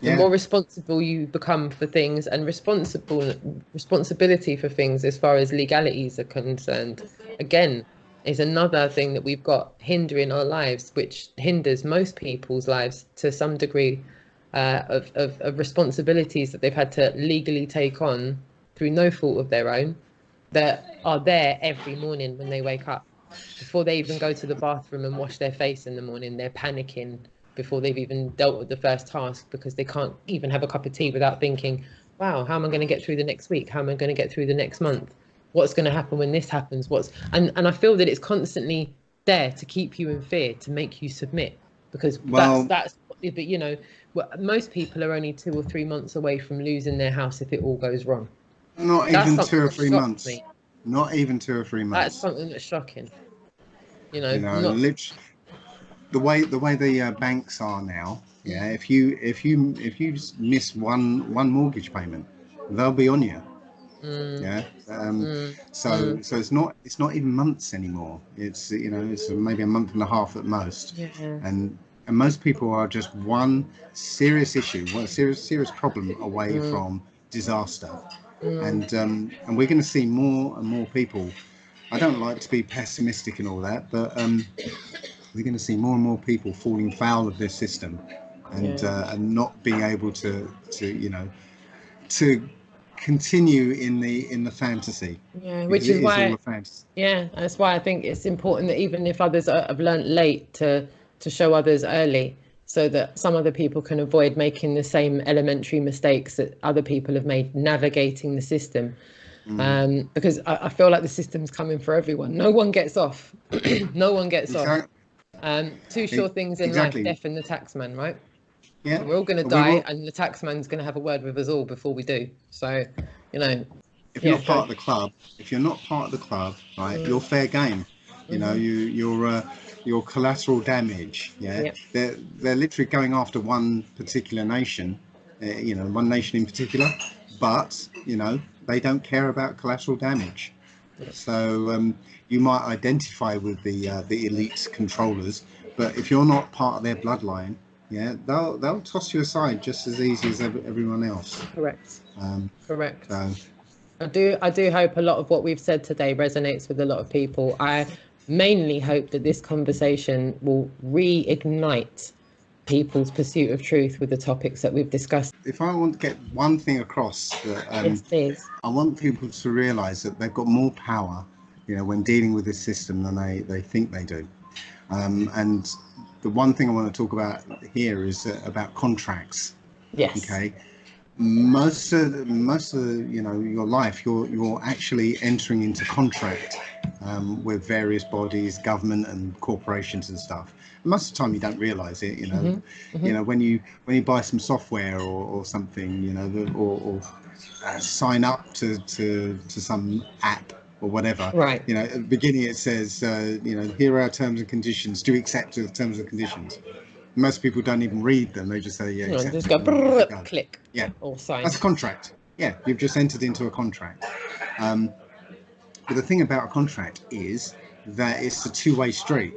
The yeah, more responsible you become for things and responsibility for things as far as legalities are concerned, again, is another thing that we've got hindering our lives, which hinders most people's lives to some degree, of responsibilities that they've had to legally take on through no fault of their own, that are there every morning when they wake up. Before they even go to the bathroom and wash their face in the morning, they're panicking before they've even dealt with the first task, because they can't even have a cup of tea without thinking, wow, how am I going to get through the next week? How am I going to get through the next month? What's going to happen when this happens? And I feel that it's constantly there to keep you in fear, to make you submit, because well, but most people are only 2 or 3 months away from losing their house if it all goes wrong. not That's even two something or that three shocks months, me. not even 2 or 3 That's months. something that's shocking. Not. Literally, the way the banks are now, yeah. Mm, If you just miss one mortgage payment, they'll be on you. mm, Yeah. mm, So mm. so it's not even months anymore. It's maybe a month and a half at most, Yeah. and most people are just one serious issue, one serious problem away Mm, from disaster, mm. and we're going to see more and more people. I don't like to be pessimistic and all that, but we're going to see more and more people falling foul of this system, Yeah. and not being able to continue in the fantasy, Yeah. because Which it is is all why, a fantasy. yeah, that's why I think it's important that even if others have learnt late, to show others early, so that some other people can avoid making the same elementary mistakes that other people have made navigating the system. Mm. Because I feel like the system's coming for everyone. No one gets off. No one gets off. Exactly. Two sure things in life: Exactly. death and the taxman, right? Yeah. We're all going to We die, will. and the taxman's going to have a word with us all before we do. So, you know, If you're yeah, not part go. of the club, if you're not part of the club, right, Mm, you're fair game. hmm. Your collateral damage. Yeah. Yeah. They're literally going after one particular nation. One nation in particular, but they don't care about collateral damage. So you might identify with the elite controllers, but if you're not part of their bloodline, yeah, they'll toss you aside just as easy as everyone else. Correct. Correct. So I do hope a lot of what we've said today resonates with a lot of people. I mainly hope that this conversation will reignite people's pursuit of truth with the topics that we've discussed. if I want to get one thing across, that Yes, please. I want people to realise that they've got more power, when dealing with this system than they think they do. And the one thing I want to talk about here is about contracts. Yes. Okay. Most of your life, you're actually entering into contract with various bodies, government and corporations and stuff. And most of the time you don't realise it. When you buy some software or something, or sign up to some app or whatever. Right. At the beginning it says, here are our terms and conditions. Do you accept the terms and conditions? Most people don't even read them. They just say, yeah, accept. Just go click. Yeah. Or sign. That's a contract. Yeah, you've just entered into a contract. But the thing about a contract is that it's a two-way street.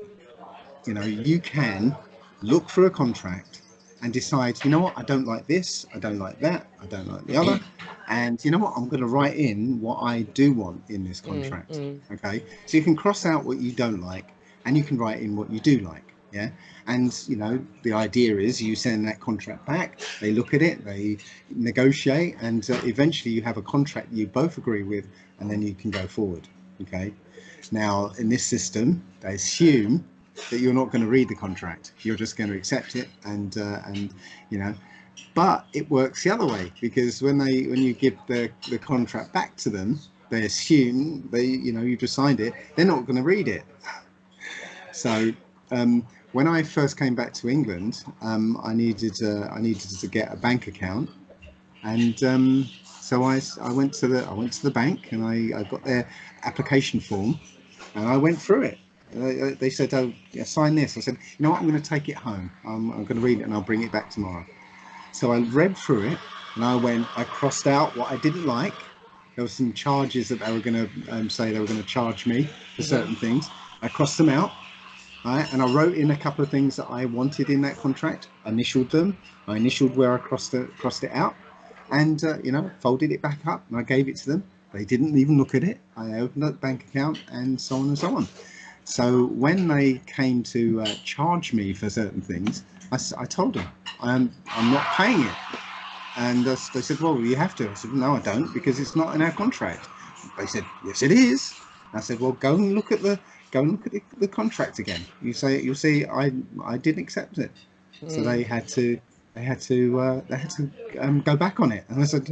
You can look for a contract and decide, you know what, I don't like this, I don't like that, I don't like the other. And you know what, I'm going to write in what I do want in this contract. Okay, so you can cross out what you don't like and you can write in what you do like. Yeah. And the idea is you send that contract back, they look at it, they negotiate, and eventually you have a contract you both agree with, and then you can go forward. Okay. Now in this system, they assume that you're not going to read the contract, you're just going to accept it, and but it works the other way, because when you give the contract back to them, they assume you just signed it, they're not going to read it. So when I first came back to England, I needed to get a bank account, and so I went to the bank, and I got their application form, and I went through it. They said, "Oh, yeah, sign this." I said, "You know what? I'm going to take it home. I'm going to read it, and I'll bring it back tomorrow." So I read through it, and I crossed out what I didn't like. There were some charges that they were going to say they were going to charge me for certain things. I crossed them out. Right, and I wrote in a couple of things that I wanted in that contract. I initialed them. I initialed where I crossed it out, and folded it back up, and I gave it to them. They didn't even look at it. I opened up the bank account, and so on and so on. So when they came to charge me for certain things, I told them I'm not paying it, and they said, "Well, you have to." I said, "No, I don't, because it's not in our contract." They said, "Yes, it is." I said, "Well, go and look at the contract again. You'll see I didn't accept it." So they had to go back on it, and I said,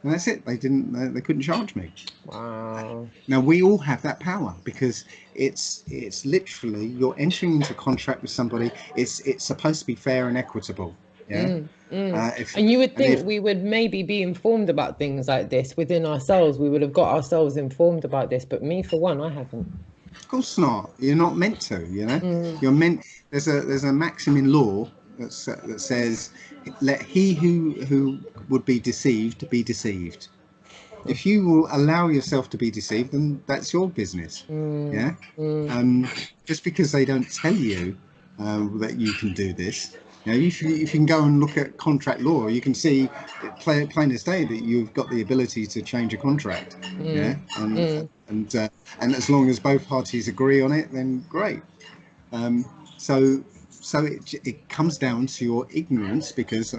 and that's it. They couldn't charge me. Wow. Now we all have that power, because it's literally, you're entering into a contract with somebody. It's supposed to be fair and equitable. Yeah. And you would think we would maybe be informed about things like this within ourselves. We would have got ourselves informed about this, but me, for one, I haven't. Of course not. You're not meant to. You're meant. There's a maxim in law that says, "Let he who would be deceived be deceived." If you will allow yourself to be deceived, then that's your business. Yeah. Just because they don't tell you that you can do this. If you can go and look at contract law, you can see plain as day that you've got the ability to change a contract. Yeah. And as long as both parties agree on it, then great. So it comes down to your ignorance, because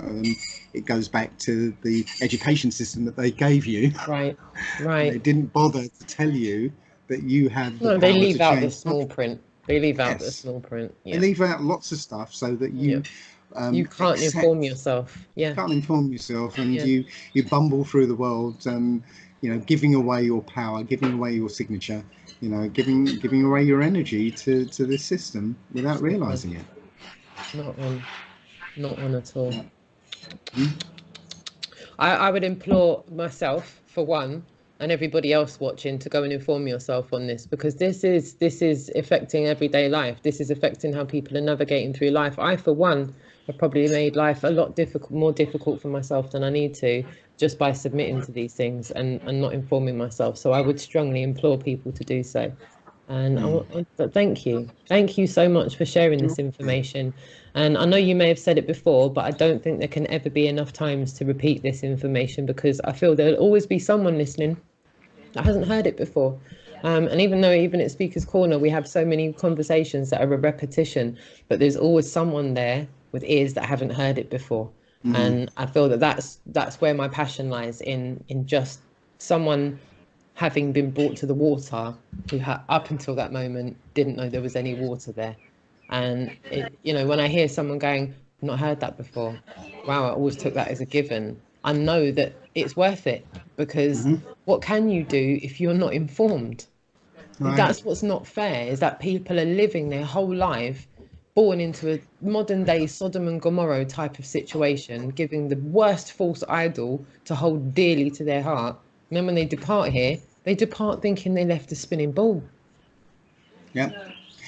it goes back to the education system that they gave you. Right. They didn't bother to tell you that you have the power they leave to out change the small print. They leave out the small print. Yeah. They leave out lots of stuff so that you you can't inform yourself. Yeah. You can't inform yourself, and you bumble through the world, giving away your power, giving away your signature, giving away your energy to this system without realizing it. Not on at all. I would implore myself, for one, and everybody else watching to go and inform yourself on this, because this is affecting everyday life. This is affecting how people are navigating through life. I, for one, have probably made life a lot more difficult for myself than I need to, just by submitting to these things and not informing myself. So I would strongly implore people to do so. And thank you so much for sharing this information. And I know you may have said it before, but I don't think there can ever be enough times to repeat this information, because I feel there'll always be someone listening that hasn't heard it before. And even though even at Speaker's Corner, we have so many conversations that are a repetition, but there's always someone there with ears that haven't heard it before. And I feel that that's where my passion lies, in just someone having been brought to the water who had, up until that moment, didn't know there was any water there. And you know, when I hear someone going, not heard that before, wow, I always took that as a given, I know that it's worth it, because what can you do if you're not informed? Right. That's what's not fair, is that people are living their whole life born into a modern day Sodom and Gomorrah type of situation, giving the worst false idol to hold dearly to their heart. And then when they depart here, they depart thinking they left a spinning ball. Yeah.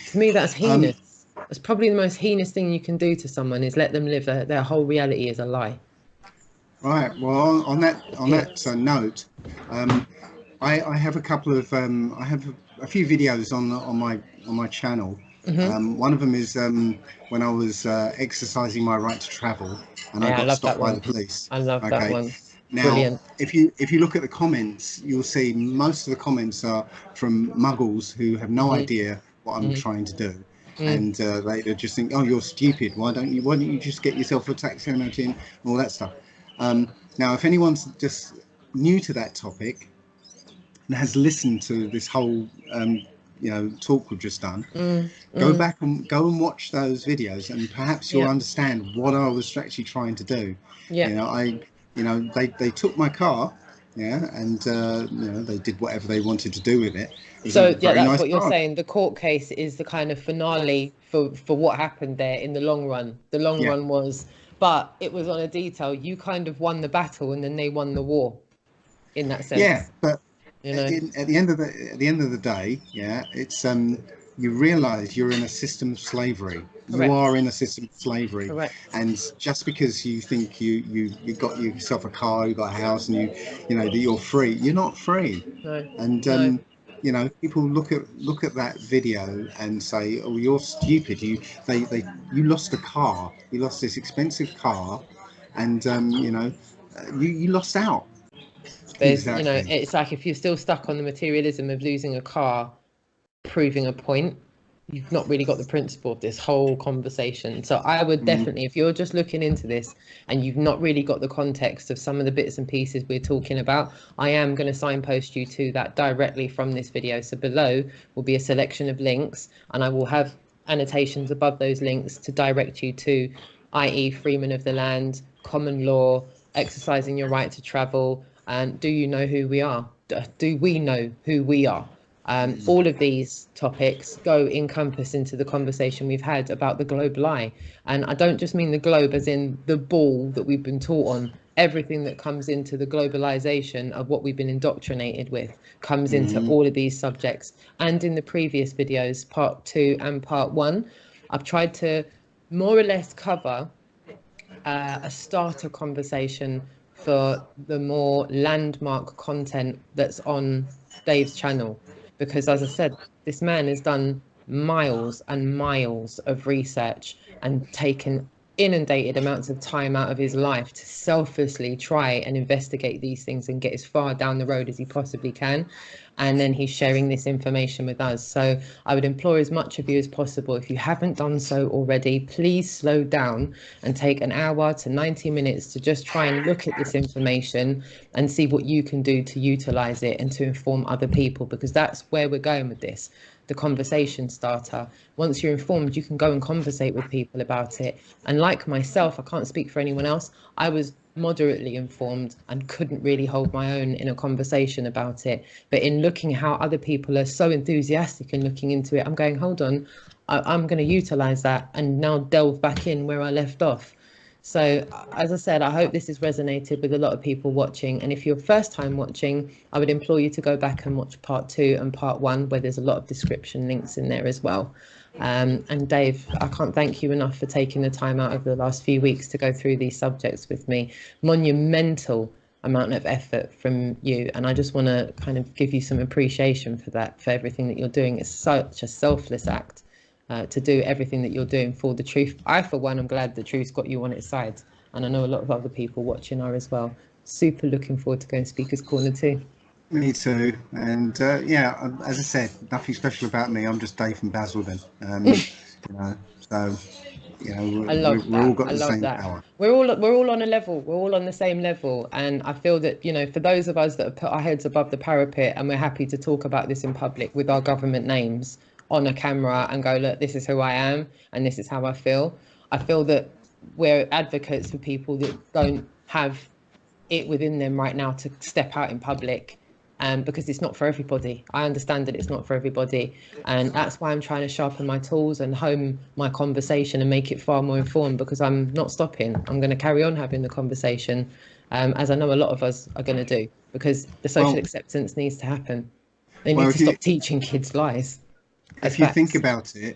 To me, that's heinous. That's probably the most heinous thing you can do to someone, is let them live their whole reality as a lie. Right. Well, on that note, I have a couple of I have a few videos on my channel. One of them is when I was exercising my right to travel, and I got stopped by the police. I love that one. Now, Brilliant. if you look at the comments, you'll see most of the comments are from muggles who have no idea what I'm trying to do. And they just think, oh, you're stupid. Why don't you just get yourself a taxi and all that stuff. Now, if anyone's just new to that topic and has listened to this whole talk we've just done, go back and watch those videos, and perhaps you'll understand what I was actually trying to do. They took my car, and they did whatever they wanted to do with it. So that's nice what you're saying. The court case is the kind of finale for what happened there in the long run. The long run was, but it was on a detail. You kind of won the battle, and then they won the war, in that sense. Yeah, but at the end of the day, it's you realise you're in a system of slavery. Correct. You are in a system of slavery. Correct. And just because you think you got yourself a car, you got a house, and that you're free, you're not free. No. And people look at that video and say, oh, you're stupid. You lost a car. You lost this expensive car, and you lost out. There's it's like, if you're still stuck on the materialism of losing a car proving a point, you've not really got the principle of this whole conversation. So I would definitely, if you're just looking into this and you've not really got the context of some of the bits and pieces we're talking about, I am going to signpost you to that directly from this video. So below will be a selection of links, and I will have annotations above those links to direct you to, i.e. freemen of the land, common law, exercising your right to travel, and do you know who we are? Do we know who we are? All of these topics encompass into the conversation we've had about the global eye. And I don't just mean the globe as in the ball that we've been taught on. Everything that comes into the globalization of what we've been indoctrinated with comes into all of these subjects. And in the previous videos, part 2 and part 1, I've tried to more or less cover a starter conversation for the more landmark content that's on Dave's channel. Because, as I said, this man has done miles and miles of research and taken inundated amounts of time out of his life to selflessly try and investigate these things and get as far down the road as he possibly can. And then he's sharing this information with us. So I would implore as much of you as possible, if you haven't done so already, please slow down and take an hour to 90 minutes to just try and look at this information and see what you can do to utilize it and to inform other people, because that's where we're going with this. The conversation starter. Once you're informed, you can go and conversate with people about it. And like myself, I can't speak for anyone else, I was moderately informed and couldn't really hold my own in a conversation about it. But in looking how other people are so enthusiastic and looking into it, I'm going, hold on, I'm going to utilize that and now delve back in where I left off. So, as I said, I hope this has resonated with a lot of people watching. And if you're first time watching, I would implore you to go back and watch part 2 and part 1, where there's a lot of description links in there as well. And Dave, I can't thank you enough for taking the time out over the last few weeks to go through these subjects with me. Monumental amount of effort from you. And I just want to kind of give you some appreciation for that, for everything that you're doing. It's such a selfless act. To do everything that you're doing for the truth. I, for one, am glad the truth's got you on its side. And I know a lot of other people watching are as well. Super looking forward to going Speaker's Corner too. Me too. And yeah, as I said, nothing special about me. I'm just Dave from Basildon. You know, so you know, I love we're that. all got I the love same that. power. We're all on a level. We're all on the same level. And I feel that, you know, for those of us that have put our heads above the parapet and we're happy to talk about this in public with our government names on a camera and go, look, this is who I am and this is how I feel. I feel that we're advocates for people that don't have it within them right now to step out in public, because it's not for everybody. I understand that it's not for everybody. And that's why I'm trying to sharpen my tools and hone my conversation and make it far more informed, because I'm not stopping. I'm going to carry on having the conversation, as I know a lot of us are going to do, because the social acceptance needs to happen. They need to stop teaching kids lies. If you think about it,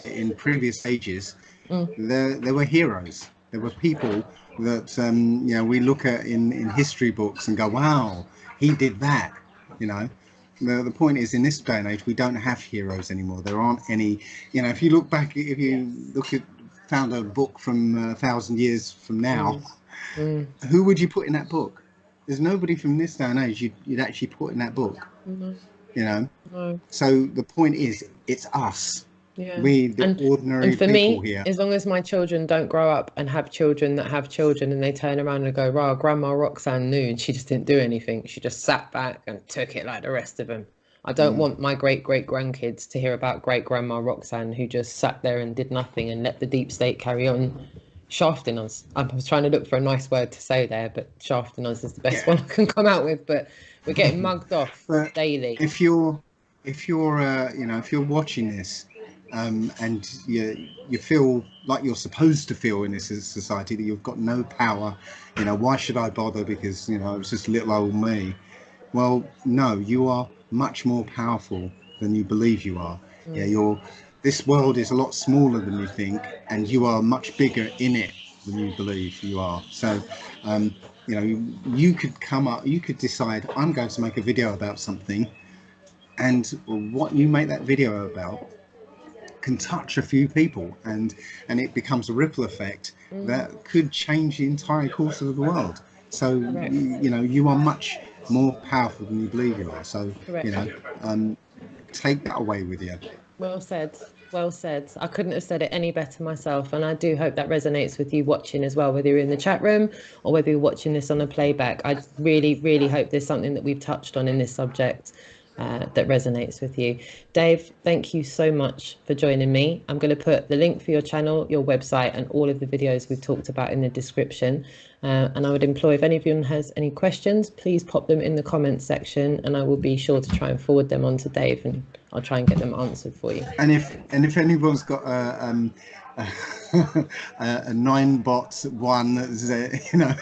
in previous ages, there were heroes. There were people that you know, we look at in history books and go, wow, he did that. You know, the point is, in this day and age, we don't have heroes anymore. There aren't any. You know, if you look back, if you found a book from 1,000 years from now, who would you put in that book? There's nobody from this day and age you'd actually put in that book. You know, so the point is, it's us. Yeah. We, the ordinary and for people me, here. as long as my children don't grow up and have children that have children and they turn around and go, "Wow, Grandma Roxanne knew and she just didn't do anything. She just sat back and took it like the rest of them." I don't want my great grandkids to hear about great grandma Roxanne who just sat there and did nothing and let the deep state carry on shafting us. I was trying to look for a nice word to say there, but shafting us is the best one I can come out with. But we're getting mugged off daily. If you're you know, if you're watching this, and you feel like you're supposed to feel in this society that you've got no power, you know, why should I bother, because, you know, it's just little old me. Well, no, you are much more powerful than you believe you are. Yeah, this world is a lot smaller than you think, and you are much bigger in it than you believe you are. So you know, you could decide, I'm going to make a video about something, and what you make that video about can touch a few people, and it becomes a ripple effect that could change the entire course of the world. So you know, you are much more powerful than you believe you are. So you know, take that away with you. Well said. Well said. I couldn't have said it any better myself. And I do hope that resonates with you watching as well, whether you're in the chat room or whether you're watching this on a playback. I really, really hope there's something that we've touched on in this subject that resonates with you. Dave, thank you so much for joining me. I'm going to put the link for your channel, your website, and all of the videos we've talked about in the description. And I would implore, if anyone has any questions, please pop them in the comments section, and I will be sure to try and forward them on to Dave, and I'll try and get them answered for you. And if anyone's got a 9-bot one, you know,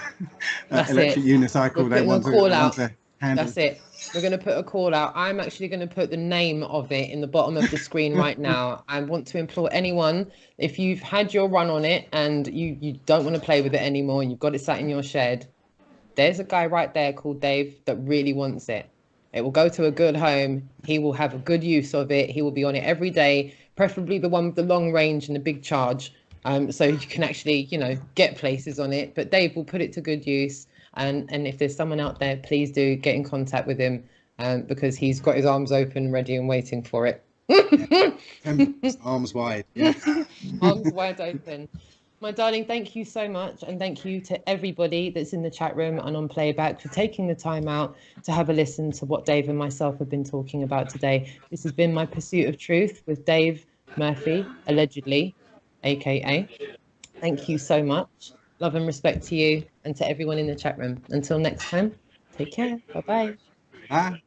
electric unicycle, they want to handle. That's it. We're going to put a call out. I'm actually going to put the name of it in the bottom of the screen right now. I want to implore anyone, if you've had your run on it and you don't want to play with it anymore and you've got it sat in your shed, there's a guy right there called Dave that really wants it. It will go to a good home. He will have a good use of it. He will be on it every day, preferably the one with the long range and the big charge. So you can actually, you know, get places on it. But Dave will put it to good use. And if there's someone out there, please do get in contact with him, because he's got his arms open, ready and waiting for it. Arms wide. Yeah. Arms wide open. My darling, thank you so much. And thank you to everybody that's in the chat room and on playback for taking the time out to have a listen to what Dave and myself have been talking about today. This has been My Pursuit of Truth with Dave Murphy, allegedly, aka. Thank you so much. Love and respect to you and to everyone in the chat room. Until next time, take care. Bye-bye. Bye.